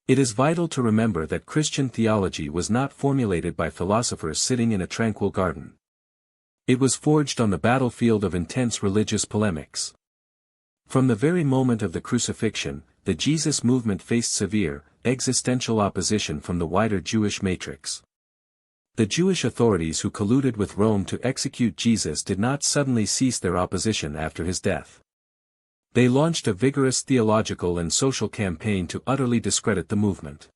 It is vital to remember that Christian theology was not formulated by philosophers sitting in a tranquil garden. It was forged on the battlefield of intense religious polemics. From the very moment of the crucifixion, the Jesus movement faced severe, existential opposition from the wider Jewish matrix. The Jewish authorities who colluded with Rome to execute Jesus did not suddenly cease their opposition after his death. They launched a vigorous theological and social campaign to utterly discredit the movement.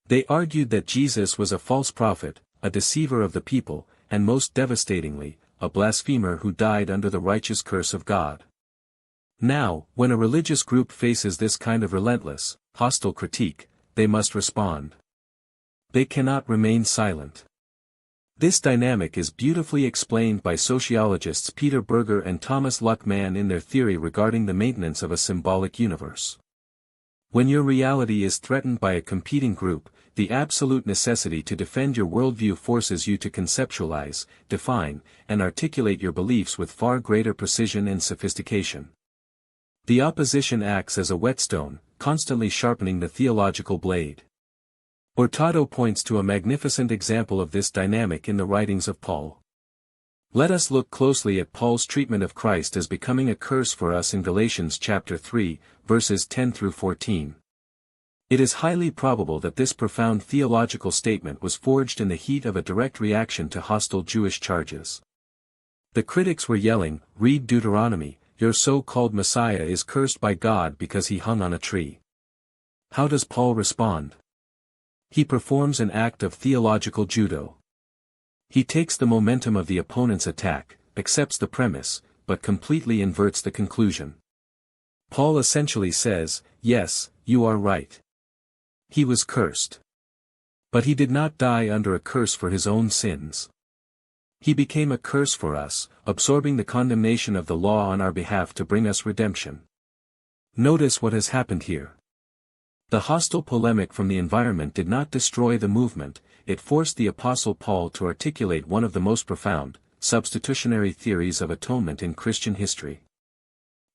They argued that Jesus was a false prophet, a deceiver of the people, and most devastatingly, a blasphemer who died under the righteous curse of God. Now, when a religious group faces this kind of relentless, hostile critique, they must respond. They cannot remain silent. This dynamic is beautifully explained by sociologists Peter Berger and Thomas Luckman in their theory regarding the maintenance of a symbolic universe. When your reality is threatened by a competing group, the absolute necessity to defend your worldview forces you to conceptualize, define, and articulate your beliefs with far greater precision and sophistication. The opposition acts as a whetstone, constantly sharpening the theological blade. Hurtado points to a magnificent example of this dynamic in the writings of Paul. Let us look closely at Paul's treatment of Christ as becoming a curse for us in Galatians chapter 3, verses 10 through 14. It is highly probable that this profound theological statement was forged in the heat of a direct reaction to hostile Jewish charges. The critics were yelling, "Read Deuteronomy, your so-called Messiah is cursed by God because he hung on a tree." How does Paul respond? He performs an act of theological judo. He takes the momentum of the opponent's attack, accepts the premise, but completely inverts the conclusion. Paul essentially says, "Yes, you are right. He was cursed. But he did not die under a curse for his own sins. He became a curse for us, absorbing the condemnation of the law on our behalf to bring us redemption. Notice what has happened here. The hostile polemic from the environment did not destroy the movement, it forced the Apostle Paul to articulate one of the most profound, substitutionary theories of atonement in Christian history.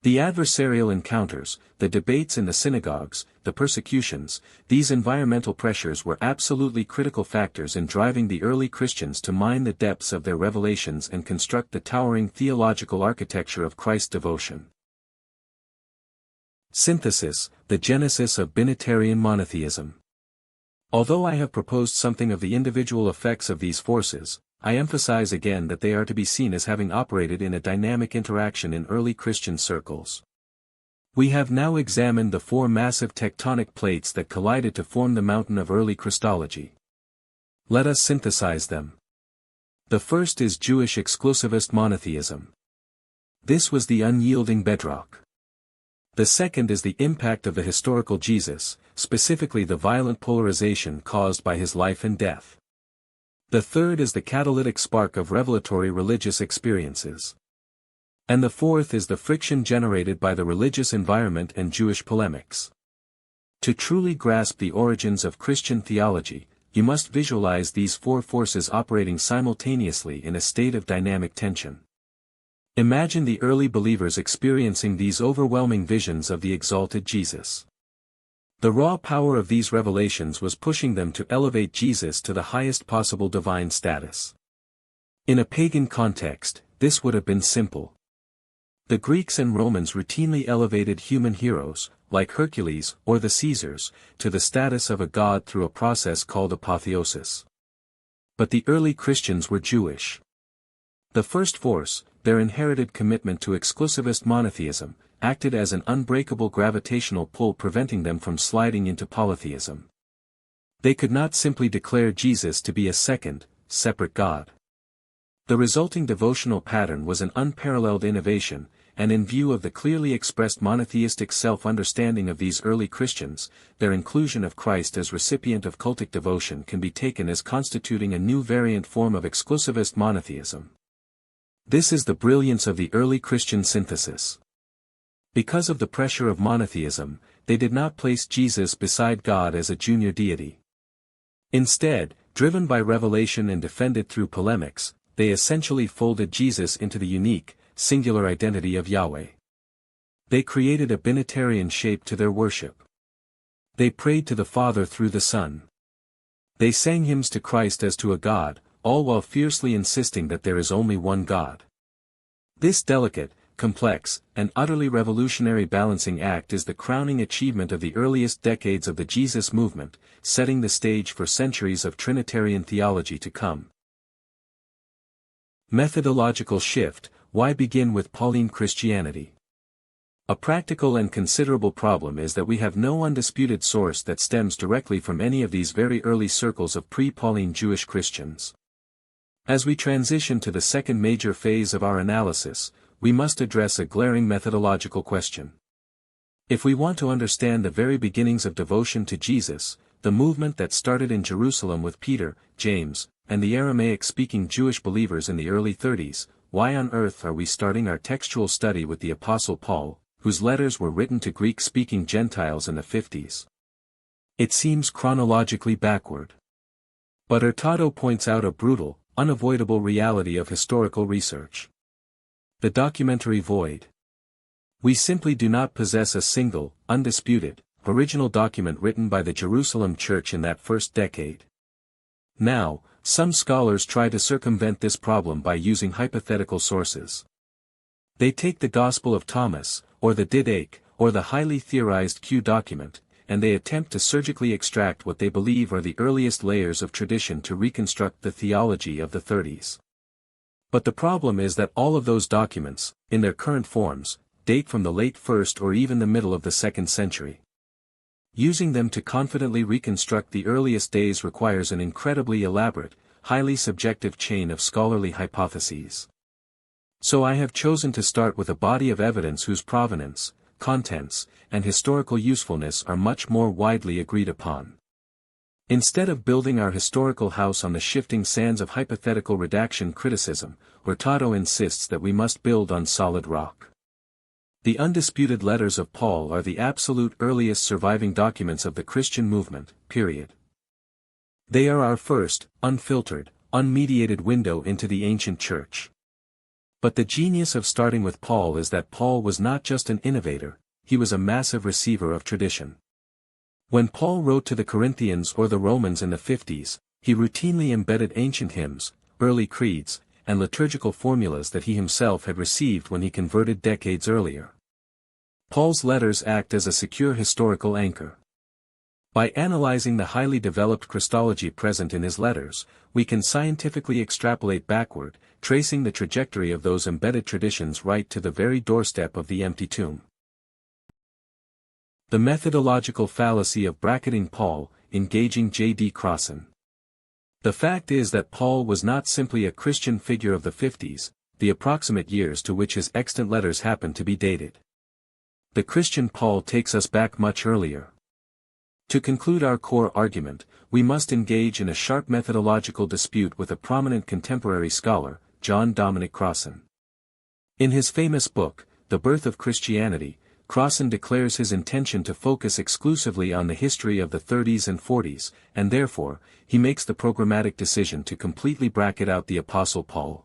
The adversarial encounters, the debates in the synagogues, the persecutions, these environmental pressures were absolutely critical factors in driving the early Christians to mine the depths of their revelations and construct the towering theological architecture of Christ's devotion. Synthesis, the genesis of binitarian monotheism. Although I have proposed something of the individual effects of these forces, I emphasize again that they are to be seen as having operated in a dynamic interaction in early Christian circles. We have now examined the four massive tectonic plates that collided to form the mountain of early Christology. Let us synthesize them. The first is Jewish exclusivist monotheism. This was the unyielding bedrock. The second is the impact of the historical Jesus, specifically the violent polarization caused by his life and death. The third is the catalytic spark of revelatory religious experiences. And the fourth is the friction generated by the religious environment and Jewish polemics. To truly grasp the origins of Christian theology, you must visualize these four forces operating simultaneously in a state of dynamic tension. Imagine the early believers experiencing these overwhelming visions of the exalted Jesus. The raw power of these revelations was pushing them to elevate Jesus to the highest possible divine status. In a pagan context, this would have been simple. The Greeks and Romans routinely elevated human heroes, like Hercules or the Caesars, to the status of a god through a process called apotheosis. But the early Christians were Jewish. The first force, their inherited commitment to exclusivist monotheism, acted as an unbreakable gravitational pull preventing them from sliding into polytheism. They could not simply declare Jesus to be a second, separate God. The resulting devotional pattern was an unparalleled innovation, and in view of the clearly expressed monotheistic self-understanding of these early Christians, their inclusion of Christ as recipient of cultic devotion can be taken as constituting a new variant form of exclusivist monotheism. This is the brilliance of the early Christian synthesis. Because of the pressure of monotheism, they did not place Jesus beside God as a junior deity. Instead, driven by revelation and defended through polemics, they essentially folded Jesus into the unique, singular identity of Yahweh. They created a binitarian shape to their worship. They prayed to the Father through the Son. They sang hymns to Christ as to a God, all while fiercely insisting that there is only one God. This delicate, complex, and utterly revolutionary balancing act is the crowning achievement of the earliest decades of the Jesus movement, setting the stage for centuries of Trinitarian theology to come. Methodological shift: why begin with Pauline Christianity? A practical and considerable problem is that we have no undisputed source that stems directly from any of these very early circles of pre-Pauline Jewish Christians. As we transition to the second major phase of our analysis, we must address a glaring methodological question. If we want to understand the very beginnings of devotion to Jesus, the movement that started in Jerusalem with Peter, James, and the Aramaic-speaking Jewish believers in the early 30s, why on earth are we starting our textual study with the Apostle Paul, whose letters were written to Greek-speaking Gentiles in the 50s? It seems chronologically backward. But Hurtado points out a brutal, unavoidable reality of historical research. The documentary void. We simply do not possess a single, undisputed, original document written by the Jerusalem Church in that first decade. Now, some scholars try to circumvent this problem by using hypothetical sources. They take the Gospel of Thomas, or the Didache, or the highly theorized Q document, and they attempt to surgically extract what they believe are the earliest layers of tradition to reconstruct the theology of the 30s. But the problem is that all of those documents, in their current forms, date from the late 1st or even the middle of the 2nd century. Using them to confidently reconstruct the earliest days requires an incredibly elaborate, highly subjective chain of scholarly hypotheses. So I have chosen to start with a body of evidence whose provenance, contents, and historical usefulness are much more widely agreed upon. Instead of building our historical house on the shifting sands of hypothetical redaction criticism, Hurtado insists that we must build on solid rock. The undisputed letters of Paul are the absolute earliest surviving documents of the Christian movement, period. They are our first, unfiltered, unmediated window into the ancient church. But the genius of starting with Paul is that Paul was not just an innovator, he was a massive receiver of tradition. When Paul wrote to the Corinthians or the Romans in the 50s, he routinely embedded ancient hymns, early creeds, and liturgical formulas that he himself had received when he converted decades earlier. Paul's letters act as a secure historical anchor. By analyzing the highly developed Christology present in his letters, we can scientifically extrapolate backward, tracing the trajectory of those embedded traditions right to the very doorstep of the empty tomb. The methodological fallacy of bracketing Paul, engaging J.D. Crossan. The fact is that Paul was not simply a Christian figure of the 50s, the approximate years to which his extant letters happen to be dated. The Christian Paul takes us back much earlier. To conclude our core argument, we must engage in a sharp methodological dispute with a prominent contemporary scholar, John Dominic Crossan. In his famous book, The Birth of Christianity, Crossan declares his intention to focus exclusively on the history of the 30s and 40s, and therefore, he makes the programmatic decision to completely bracket out the Apostle Paul.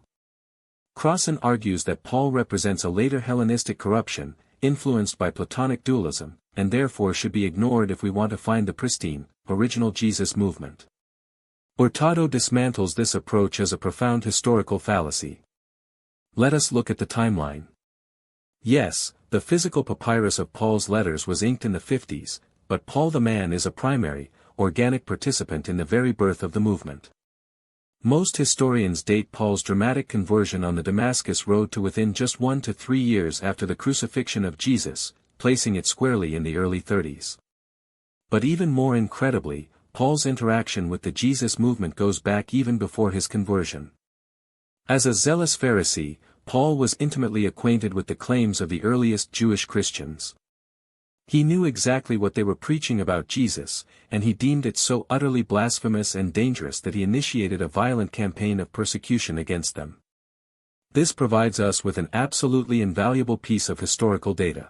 Crossan argues that Paul represents a later Hellenistic corruption, influenced by Platonic dualism, and therefore should be ignored if we want to find the pristine, original Jesus movement. Hurtado dismantles this approach as a profound historical fallacy. Let us look at the timeline. Yes, the physical papyrus of Paul's letters was inked in the 50s, but Paul the man is a primary, organic participant in the very birth of the movement. Most historians date Paul's dramatic conversion on the Damascus road to within just 1 to 3 years after the crucifixion of Jesus, placing it squarely in the early 30s. But even more incredibly, Paul's interaction with the Jesus movement goes back even before his conversion. As a zealous Pharisee, Paul was intimately acquainted with the claims of the earliest Jewish Christians. He knew exactly what they were preaching about Jesus, and he deemed it so utterly blasphemous and dangerous that he initiated a violent campaign of persecution against them. This provides us with an absolutely invaluable piece of historical data.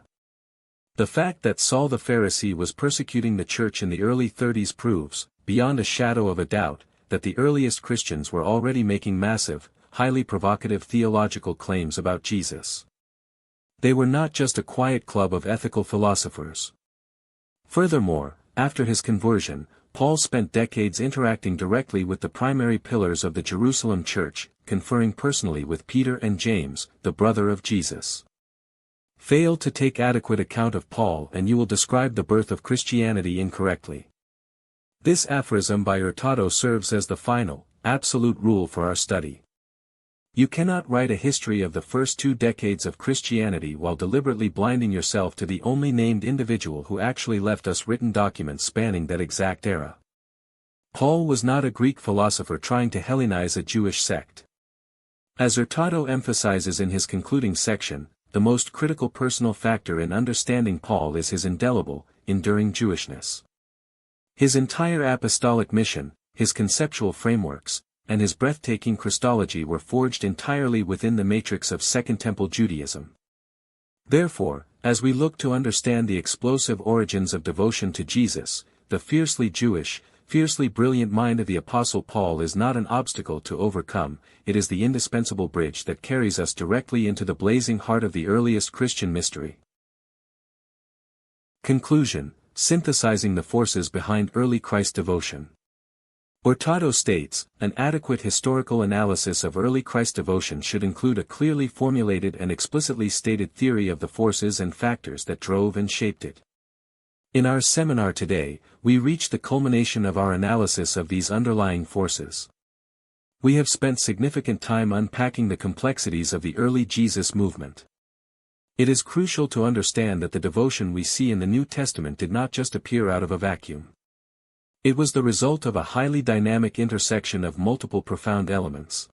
The fact that Saul the Pharisee was persecuting the church in the early 30s proves, beyond a shadow of a doubt, that the earliest Christians were already making massive, highly provocative theological claims about Jesus. They were not just a quiet club of ethical philosophers. Furthermore, after his conversion, Paul spent decades interacting directly with the primary pillars of the Jerusalem church, conferring personally with Peter and James, the brother of Jesus. Fail to take adequate account of Paul and you will describe the birth of Christianity incorrectly. This aphorism by Hurtado serves as the final, absolute rule for our study. You cannot write a history of the first 2 decades of Christianity while deliberately blinding yourself to the only named individual who actually left us written documents spanning that exact era. Paul was not a Greek philosopher trying to Hellenize a Jewish sect. As Hurtado emphasizes in his concluding section, the most critical personal factor in understanding Paul is his indelible, enduring Jewishness. His entire apostolic mission, his conceptual frameworks, and his breathtaking Christology were forged entirely within the matrix of Second Temple Judaism. Therefore, as we look to understand the explosive origins of devotion to Jesus, the fiercely Jewish, fiercely brilliant mind of the Apostle Paul is not an obstacle to overcome, it is the indispensable bridge that carries us directly into the blazing heart of the earliest Christian mystery. Conclusion: synthesizing the forces behind early Christ devotion. Hurtado states, an adequate historical analysis of early Christ devotion should include a clearly formulated and explicitly stated theory of the forces and factors that drove and shaped it. In our seminar today, we reach the culmination of our analysis of these underlying forces. We have spent significant time unpacking the complexities of the early Jesus movement. It is crucial to understand that the devotion we see in the New Testament did not just appear out of a vacuum. It was the result of a highly dynamic intersection of multiple profound elements.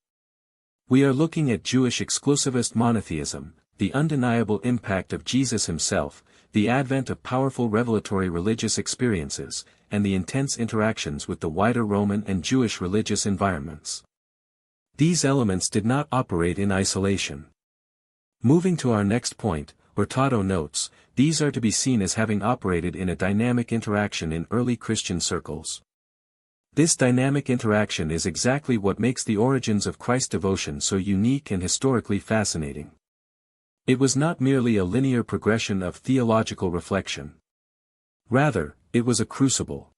We are looking at Jewish exclusivist monotheism, the undeniable impact of Jesus himself, the advent of powerful revelatory religious experiences, and the intense interactions with the wider Roman and Jewish religious environments. These elements did not operate in isolation. Moving to our next point, Hurtado notes, these are to be seen as having operated in a dynamic interaction in early Christian circles. This dynamic interaction is exactly what makes the origins of Christ devotion so unique and historically fascinating. It was not merely a linear progression of theological reflection. Rather, it was a crucible.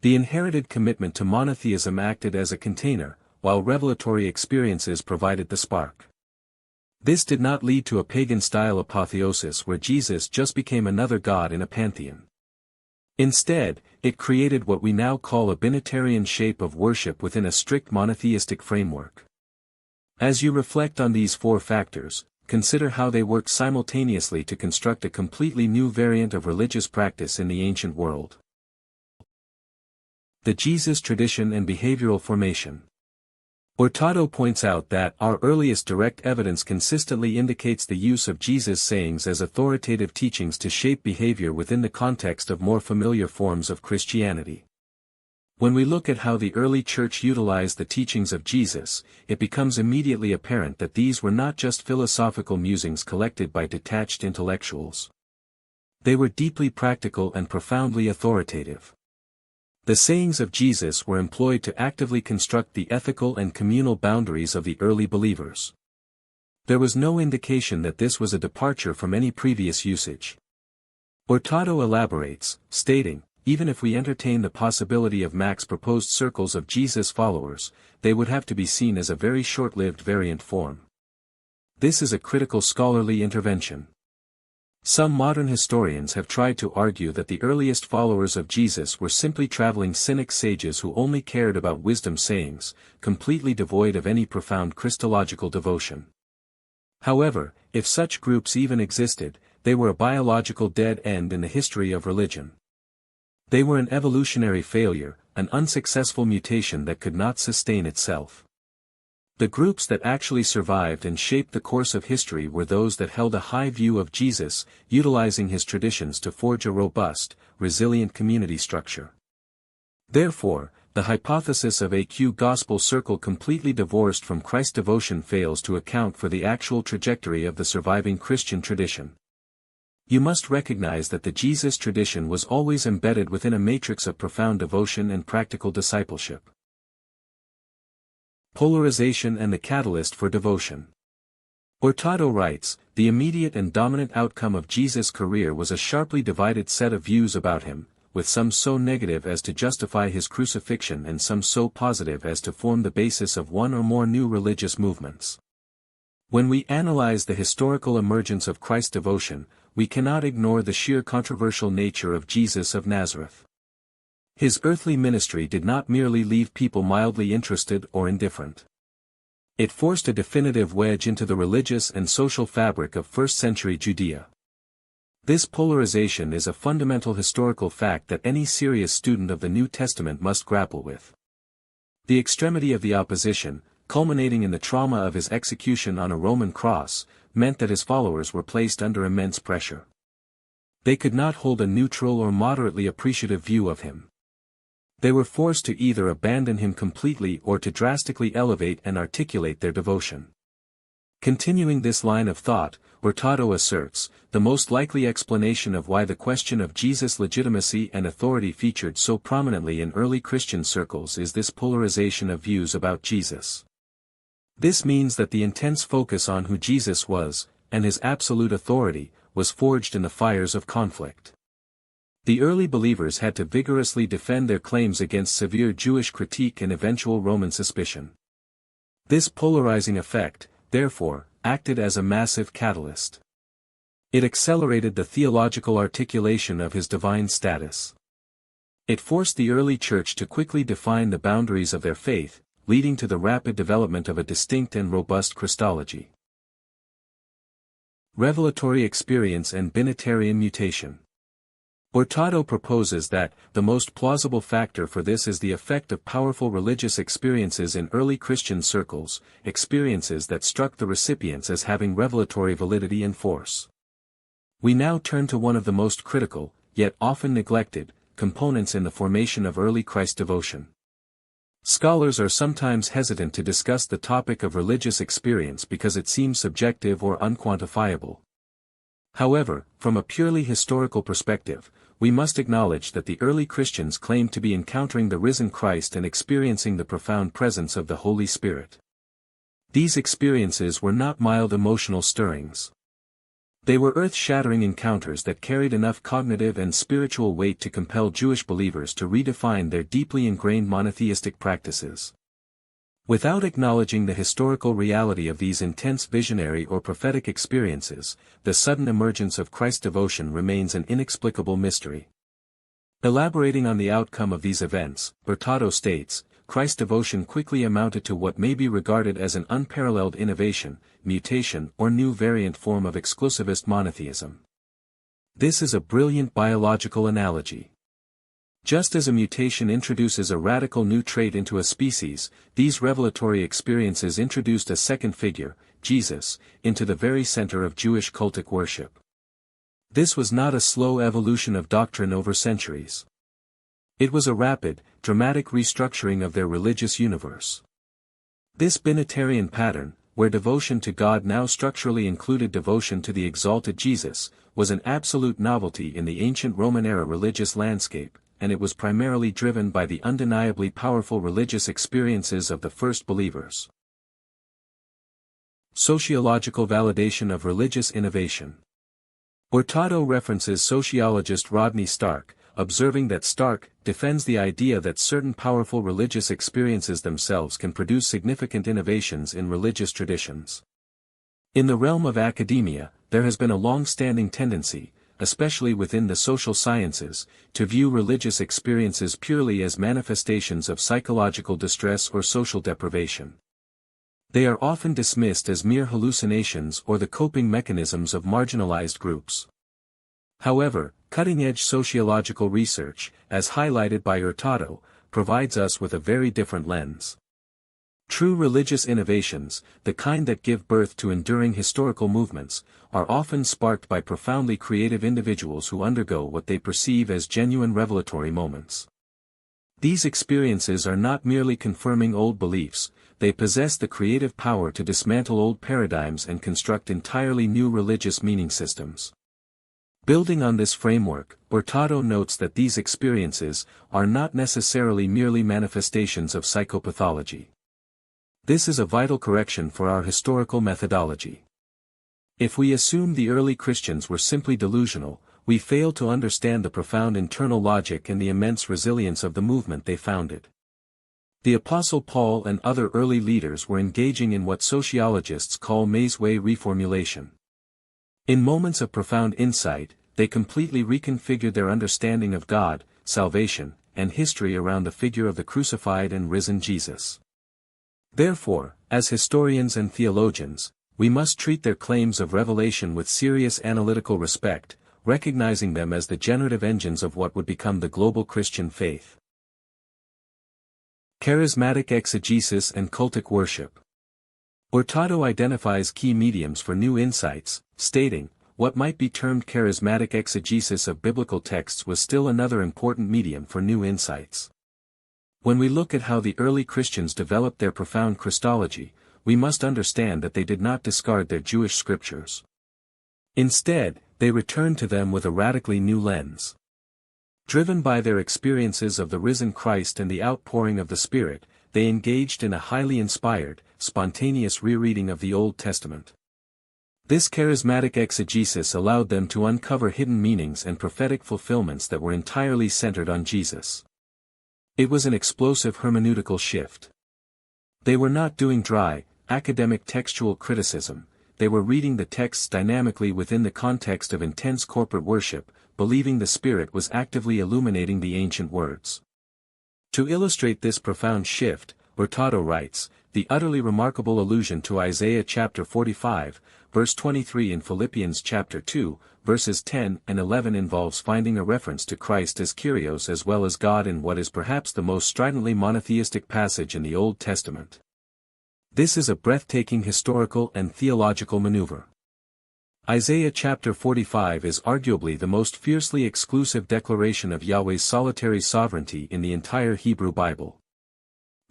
The inherited commitment to monotheism acted as a container, while revelatory experiences provided the spark. This did not lead to a pagan-style apotheosis where Jesus just became another god in a pantheon. Instead, it created what we now call a binitarian shape of worship within a strict monotheistic framework. As you reflect on these four factors, consider how they worked simultaneously to construct a completely new variant of religious practice in the ancient world. The Jesus tradition and behavioral formation. Hurtado points out that our earliest direct evidence consistently indicates the use of Jesus' sayings as authoritative teachings to shape behavior within the context of more familiar forms of Christianity. When we look at how the early church utilized the teachings of Jesus, it becomes immediately apparent that these were not just philosophical musings collected by detached intellectuals. They were deeply practical and profoundly authoritative. The sayings of Jesus were employed to actively construct the ethical and communal boundaries of the early believers. There was no indication that this was a departure from any previous usage. Hurtado elaborates, stating, even if we entertain the possibility of Mac's proposed circles of Jesus followers, they would have to be seen as a very short-lived variant form. This is a critical scholarly intervention. Some modern historians have tried to argue that the earliest followers of Jesus were simply traveling cynic sages who only cared about wisdom sayings, completely devoid of any profound Christological devotion. However, if such groups even existed, they were a biological dead end in the history of religion. They were an evolutionary failure, an unsuccessful mutation that could not sustain itself. The groups that actually survived and shaped the course of history were those that held a high view of Jesus, utilizing his traditions to forge a robust, resilient community structure. Therefore, the hypothesis of a gospel circle completely divorced from Christ devotion fails to account for the actual trajectory of the surviving Christian tradition. You must recognize that the Jesus tradition was always embedded within a matrix of profound devotion and practical discipleship. Polarization and the catalyst for devotion. Hurtado writes, the immediate and dominant outcome of Jesus' career was a sharply divided set of views about him, with some so negative as to justify his crucifixion and some so positive as to form the basis of one or more new religious movements. When we analyze the historical emergence of Christ devotion, we cannot ignore the sheer controversial nature of Jesus of Nazareth. His earthly ministry did not merely leave people mildly interested or indifferent. It forced a definitive wedge into the religious and social fabric of first-century Judea. This polarization is a fundamental historical fact that any serious student of the New Testament must grapple with. The extremity of the opposition, culminating in the trauma of his execution on a Roman cross, meant that his followers were placed under immense pressure. They could not hold a neutral or moderately appreciative view of him. They were forced to either abandon him completely or to drastically elevate and articulate their devotion. Continuing this line of thought, Hurtado asserts, the most likely explanation of why the question of Jesus' legitimacy and authority featured so prominently in early Christian circles is this polarization of views about Jesus. This means that the intense focus on who Jesus was, and his absolute authority, was forged in the fires of conflict. The early believers had to vigorously defend their claims against severe Jewish critique and eventual Roman suspicion. This polarizing effect, therefore, acted as a massive catalyst. It accelerated the theological articulation of his divine status. It forced the early church to quickly define the boundaries of their faith, leading to the rapid development of a distinct and robust Christology. Revelatory experience and binitarian mutation. Hurtado proposes that, the most plausible factor for this is the effect of powerful religious experiences in early Christian circles, experiences that struck the recipients as having revelatory validity and force. We now turn to one of the most critical, yet often neglected, components in the formation of early Christ devotion. Scholars are sometimes hesitant to discuss the topic of religious experience because it seems subjective or unquantifiable. However, from a purely historical perspective, we must acknowledge that the early Christians claimed to be encountering the risen Christ and experiencing the profound presence of the Holy Spirit. These experiences were not mild emotional stirrings. They were earth-shattering encounters that carried enough cognitive and spiritual weight to compel Jewish believers to redefine their deeply ingrained monotheistic practices. Without acknowledging the historical reality of these intense visionary or prophetic experiences, the sudden emergence of Christ devotion remains an inexplicable mystery. Elaborating on the outcome of these events, Hurtado states, Christ devotion quickly amounted to what may be regarded as an unparalleled innovation, mutation or new variant form of exclusivist monotheism. This is a brilliant biological analogy. Just as a mutation introduces a radical new trait into a species, these revelatory experiences introduced a second figure, Jesus, into the very center of Jewish cultic worship. This was not a slow evolution of doctrine over centuries. It was a rapid, dramatic restructuring of their religious universe. This binitarian pattern, where devotion to God now structurally included devotion to the exalted Jesus, was an absolute novelty in the ancient Roman-era religious landscape, and it was primarily driven by the undeniably powerful religious experiences of the first believers. Sociological validation of religious innovation. Hurtado references sociologist Rodney Stark, observing that Stark defends the idea that certain powerful religious experiences themselves can produce significant innovations in religious traditions. In the realm of academia, there has been a long-standing tendency, especially within the social sciences, to view religious experiences purely as manifestations of psychological distress or social deprivation. They are often dismissed as mere hallucinations or the coping mechanisms of marginalized groups. However, cutting-edge sociological research, as highlighted by Hurtado, provides us with a very different lens. True religious innovations, the kind that give birth to enduring historical movements, are often sparked by profoundly creative individuals who undergo what they perceive as genuine revelatory moments. These experiences are not merely confirming old beliefs, they possess the creative power to dismantle old paradigms and construct entirely new religious meaning systems. Building on this framework, Hurtado notes that these experiences are not necessarily merely manifestations of psychopathology. This is a vital correction for our historical methodology. If we assume the early Christians were simply delusional, we fail to understand the profound internal logic and the immense resilience of the movement they founded. The Apostle Paul and other early leaders were engaging in what sociologists call maze-way reformulation. In moments of profound insight, they completely reconfigured their understanding of God, salvation, and history around the figure of the crucified and risen Jesus. Therefore, as historians and theologians, we must treat their claims of revelation with serious analytical respect, recognizing them as the generative engines of what would become the global Christian faith. Charismatic exegesis and cultic worship. Hurtado identifies key mediums for new insights, stating, what might be termed charismatic exegesis of biblical texts was still another important medium for new insights. When we look at how the early Christians developed their profound Christology, we must understand that they did not discard their Jewish scriptures. Instead, they returned to them with a radically new lens. Driven by their experiences of the risen Christ and the outpouring of the Spirit, they engaged in a highly inspired, spontaneous rereading of the Old Testament. This charismatic exegesis allowed them to uncover hidden meanings and prophetic fulfillments that were entirely centered on Jesus. It was an explosive hermeneutical shift. They were not doing dry, academic textual criticism, they were reading the texts dynamically within the context of intense corporate worship, believing the Spirit was actively illuminating the ancient words. To illustrate this profound shift, Hurtado writes, the utterly remarkable allusion to Isaiah chapter 45, verse 23 in Philippians chapter 2, verses 10 and 11 involves finding a reference to Christ as Kyrios as well as God in what is perhaps the most stridently monotheistic passage in the Old Testament. This is a breathtaking historical and theological maneuver. Isaiah chapter 45 is arguably the most fiercely exclusive declaration of Yahweh's solitary sovereignty in the entire Hebrew Bible.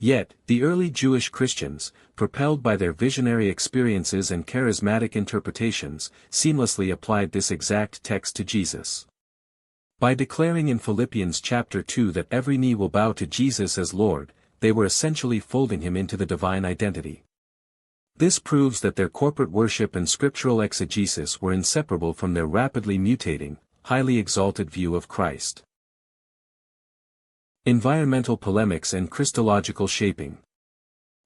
Yet, the early Jewish Christians, propelled by their visionary experiences and charismatic interpretations, seamlessly applied this exact text to Jesus. By declaring in Philippians chapter 2 that every knee will bow to Jesus as Lord, they were essentially folding him into the divine identity. This proves that their corporate worship and scriptural exegesis were inseparable from their rapidly mutating, highly exalted view of Christ. Environmental polemics and Christological shaping.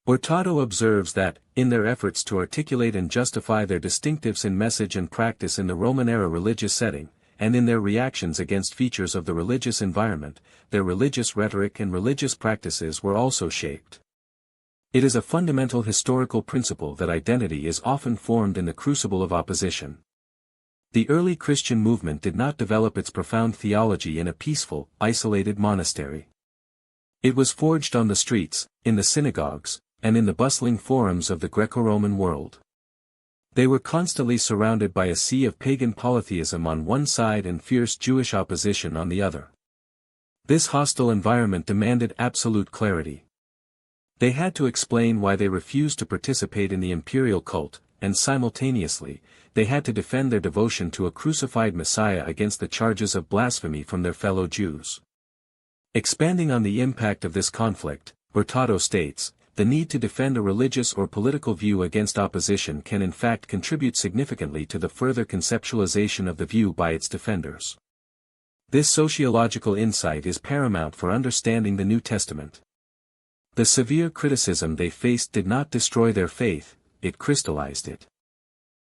Hurtado observes that, in their efforts to articulate and justify their distinctives in message and practice in the Roman-era religious setting, and in their reactions against features of the religious environment, their religious rhetoric and religious practices were also shaped. It is a fundamental historical principle that identity is often formed in the crucible of opposition. The early Christian movement did not develop its profound theology in a peaceful, isolated monastery. It was forged on the streets, in the synagogues, and in the bustling forums of the Greco-Roman world. They were constantly surrounded by a sea of pagan polytheism on one side and fierce Jewish opposition on the other. This hostile environment demanded absolute clarity. They had to explain why they refused to participate in the imperial cult, and simultaneously, they had to defend their devotion to a crucified Messiah against the charges of blasphemy from their fellow Jews. Expanding on the impact of this conflict, Hurtado states, the need to defend a religious or political view against opposition can in fact contribute significantly to the further conceptualization of the view by its defenders. This sociological insight is paramount for understanding the New Testament. The severe criticism they faced did not destroy their faith, it crystallized it.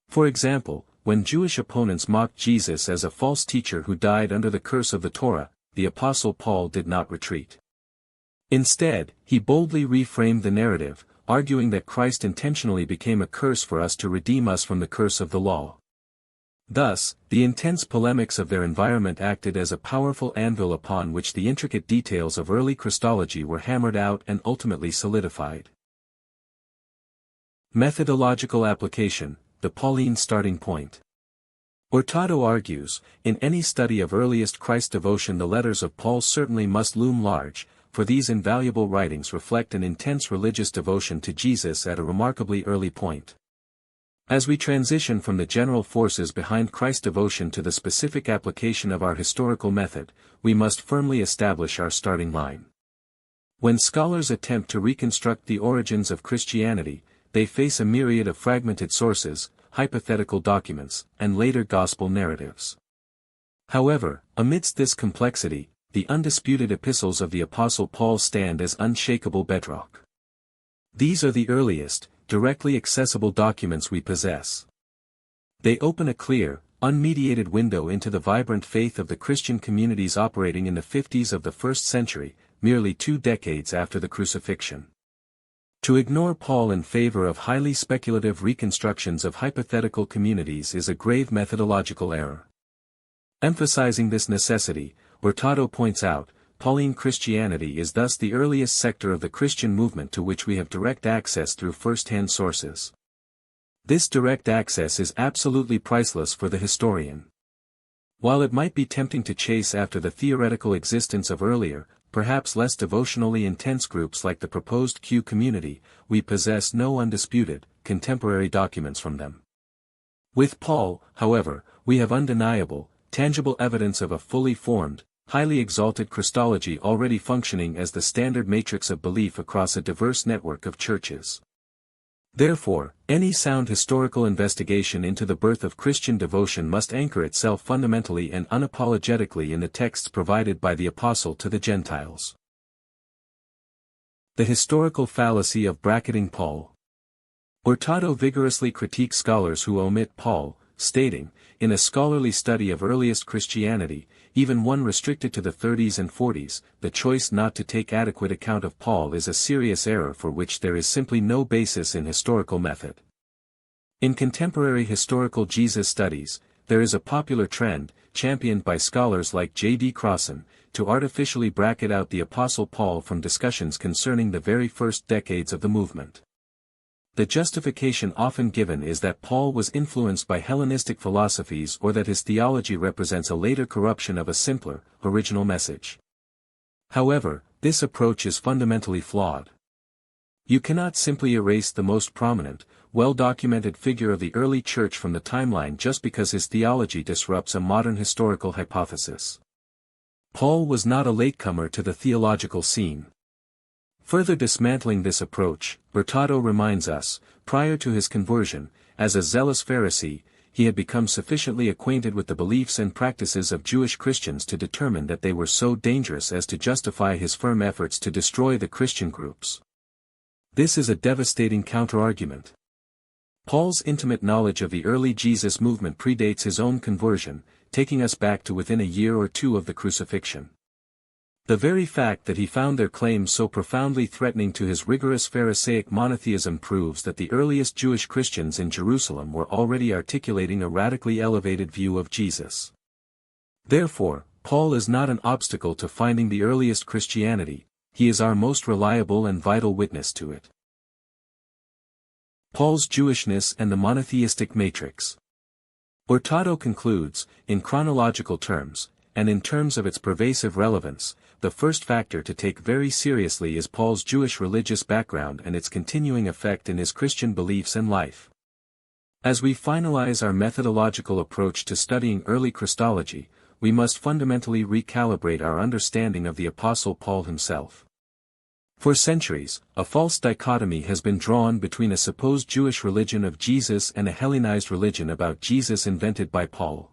For example, when Jewish opponents mocked Jesus as a false teacher who died under the curse of the Torah, the Apostle Paul did not retreat. Instead, he boldly reframed the narrative, arguing that Christ intentionally became a curse for us to redeem us from the curse of the law. Thus, the intense polemics of their environment acted as a powerful anvil upon which the intricate details of early Christology were hammered out and ultimately solidified. Methodological application, the Pauline starting point. Hurtado argues, in any study of earliest Christ devotion the letters of Paul certainly must loom large, for these invaluable writings reflect an intense religious devotion to Jesus at a remarkably early point. As we transition from the general forces behind Christ's devotion to the specific application of our historical method, we must firmly establish our starting line. When scholars attempt to reconstruct the origins of Christianity, they face a myriad of fragmented sources, hypothetical documents, and later gospel narratives. However, amidst this complexity, the undisputed epistles of the Apostle Paul stand as unshakable bedrock. These are the earliest, directly accessible documents we possess. They open a clear, unmediated window into the vibrant faith of the Christian communities operating in the 50s of the 1st century, merely 2 decades after the crucifixion. To ignore Paul in favor of highly speculative reconstructions of hypothetical communities is a grave methodological error. Emphasizing this necessity, Hurtado points out, Pauline Christianity is thus the earliest sector of the Christian movement to which we have direct access through first-hand sources. This direct access is absolutely priceless for the historian. While it might be tempting to chase after the theoretical existence of earlier, perhaps less devotionally intense groups like the proposed Q community, we possess no undisputed, contemporary documents from them. With Paul, however, we have undeniable, tangible evidence of a fully formed, highly exalted Christology already functioning as the standard matrix of belief across a diverse network of churches. Therefore, any sound historical investigation into the birth of Christian devotion must anchor itself fundamentally and unapologetically in the texts provided by the Apostle to the Gentiles. The historical fallacy of bracketing Paul. Hurtado vigorously critiques scholars who omit Paul, stating, in a scholarly study of earliest Christianity, even one restricted to the 30s and 40s, the choice not to take adequate account of Paul is a serious error for which there is simply no basis in historical method. In contemporary historical Jesus studies, there is a popular trend, championed by scholars like J.D. Crossan, to artificially bracket out the Apostle Paul from discussions concerning the very first decades of the movement. The justification often given is that Paul was influenced by Hellenistic philosophies or that his theology represents a later corruption of a simpler, original message. However, this approach is fundamentally flawed. You cannot simply erase the most prominent, well-documented figure of the early church from the timeline just because his theology disrupts a modern historical hypothesis. Paul was not a latecomer to the theological scene. Further dismantling this approach, Hurtado reminds us, prior to his conversion, as a zealous Pharisee, he had become sufficiently acquainted with the beliefs and practices of Jewish Christians to determine that they were so dangerous as to justify his firm efforts to destroy the Christian groups. This is a devastating counterargument. Paul's intimate knowledge of the early Jesus movement predates his own conversion, taking us back to within a year or two of the crucifixion. The very fact that he found their claims so profoundly threatening to his rigorous Pharisaic monotheism proves that the earliest Jewish Christians in Jerusalem were already articulating a radically elevated view of Jesus. Therefore, Paul is not an obstacle to finding the earliest Christianity, he is our most reliable and vital witness to it. Paul's Jewishness and the monotheistic matrix. Hurtado concludes, in chronological terms, and in terms of its pervasive relevance, the first factor to take very seriously is Paul's Jewish religious background and its continuing effect in his Christian beliefs and life. As we finalize our methodological approach to studying early Christology, we must fundamentally recalibrate our understanding of the Apostle Paul himself. For centuries, a false dichotomy has been drawn between a supposed Jewish religion of Jesus and a Hellenized religion about Jesus invented by Paul.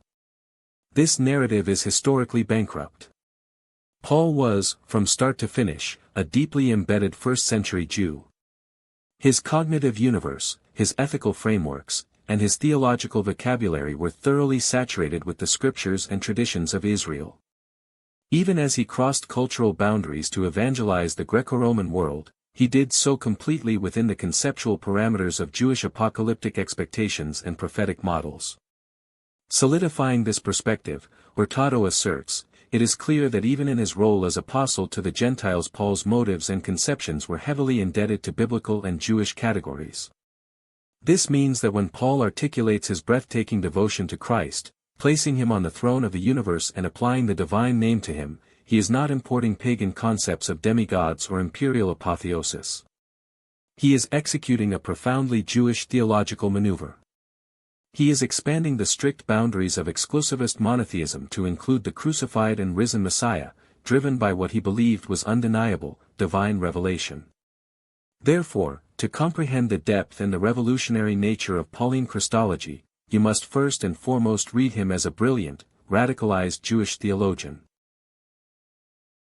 This narrative is historically bankrupt. Paul was, from start to finish, a deeply embedded first-century Jew. His cognitive universe, his ethical frameworks, and his theological vocabulary were thoroughly saturated with the scriptures and traditions of Israel. Even as he crossed cultural boundaries to evangelize the Greco-Roman world, he did so completely within the conceptual parameters of Jewish apocalyptic expectations and prophetic models. Solidifying this perspective, Hurtado asserts, it is clear that even in his role as apostle to the Gentiles Paul's motives and conceptions were heavily indebted to biblical and Jewish categories. This means that when Paul articulates his breathtaking devotion to Christ, placing him on the throne of the universe and applying the divine name to him, he is not importing pagan concepts of demigods or imperial apotheosis. He is executing a profoundly Jewish theological maneuver. He is expanding the strict boundaries of exclusivist monotheism to include the crucified and risen Messiah, driven by what he believed was undeniable, divine revelation. Therefore, to comprehend the depth and the revolutionary nature of Pauline Christology, you must first and foremost read him as a brilliant, radicalized Jewish theologian.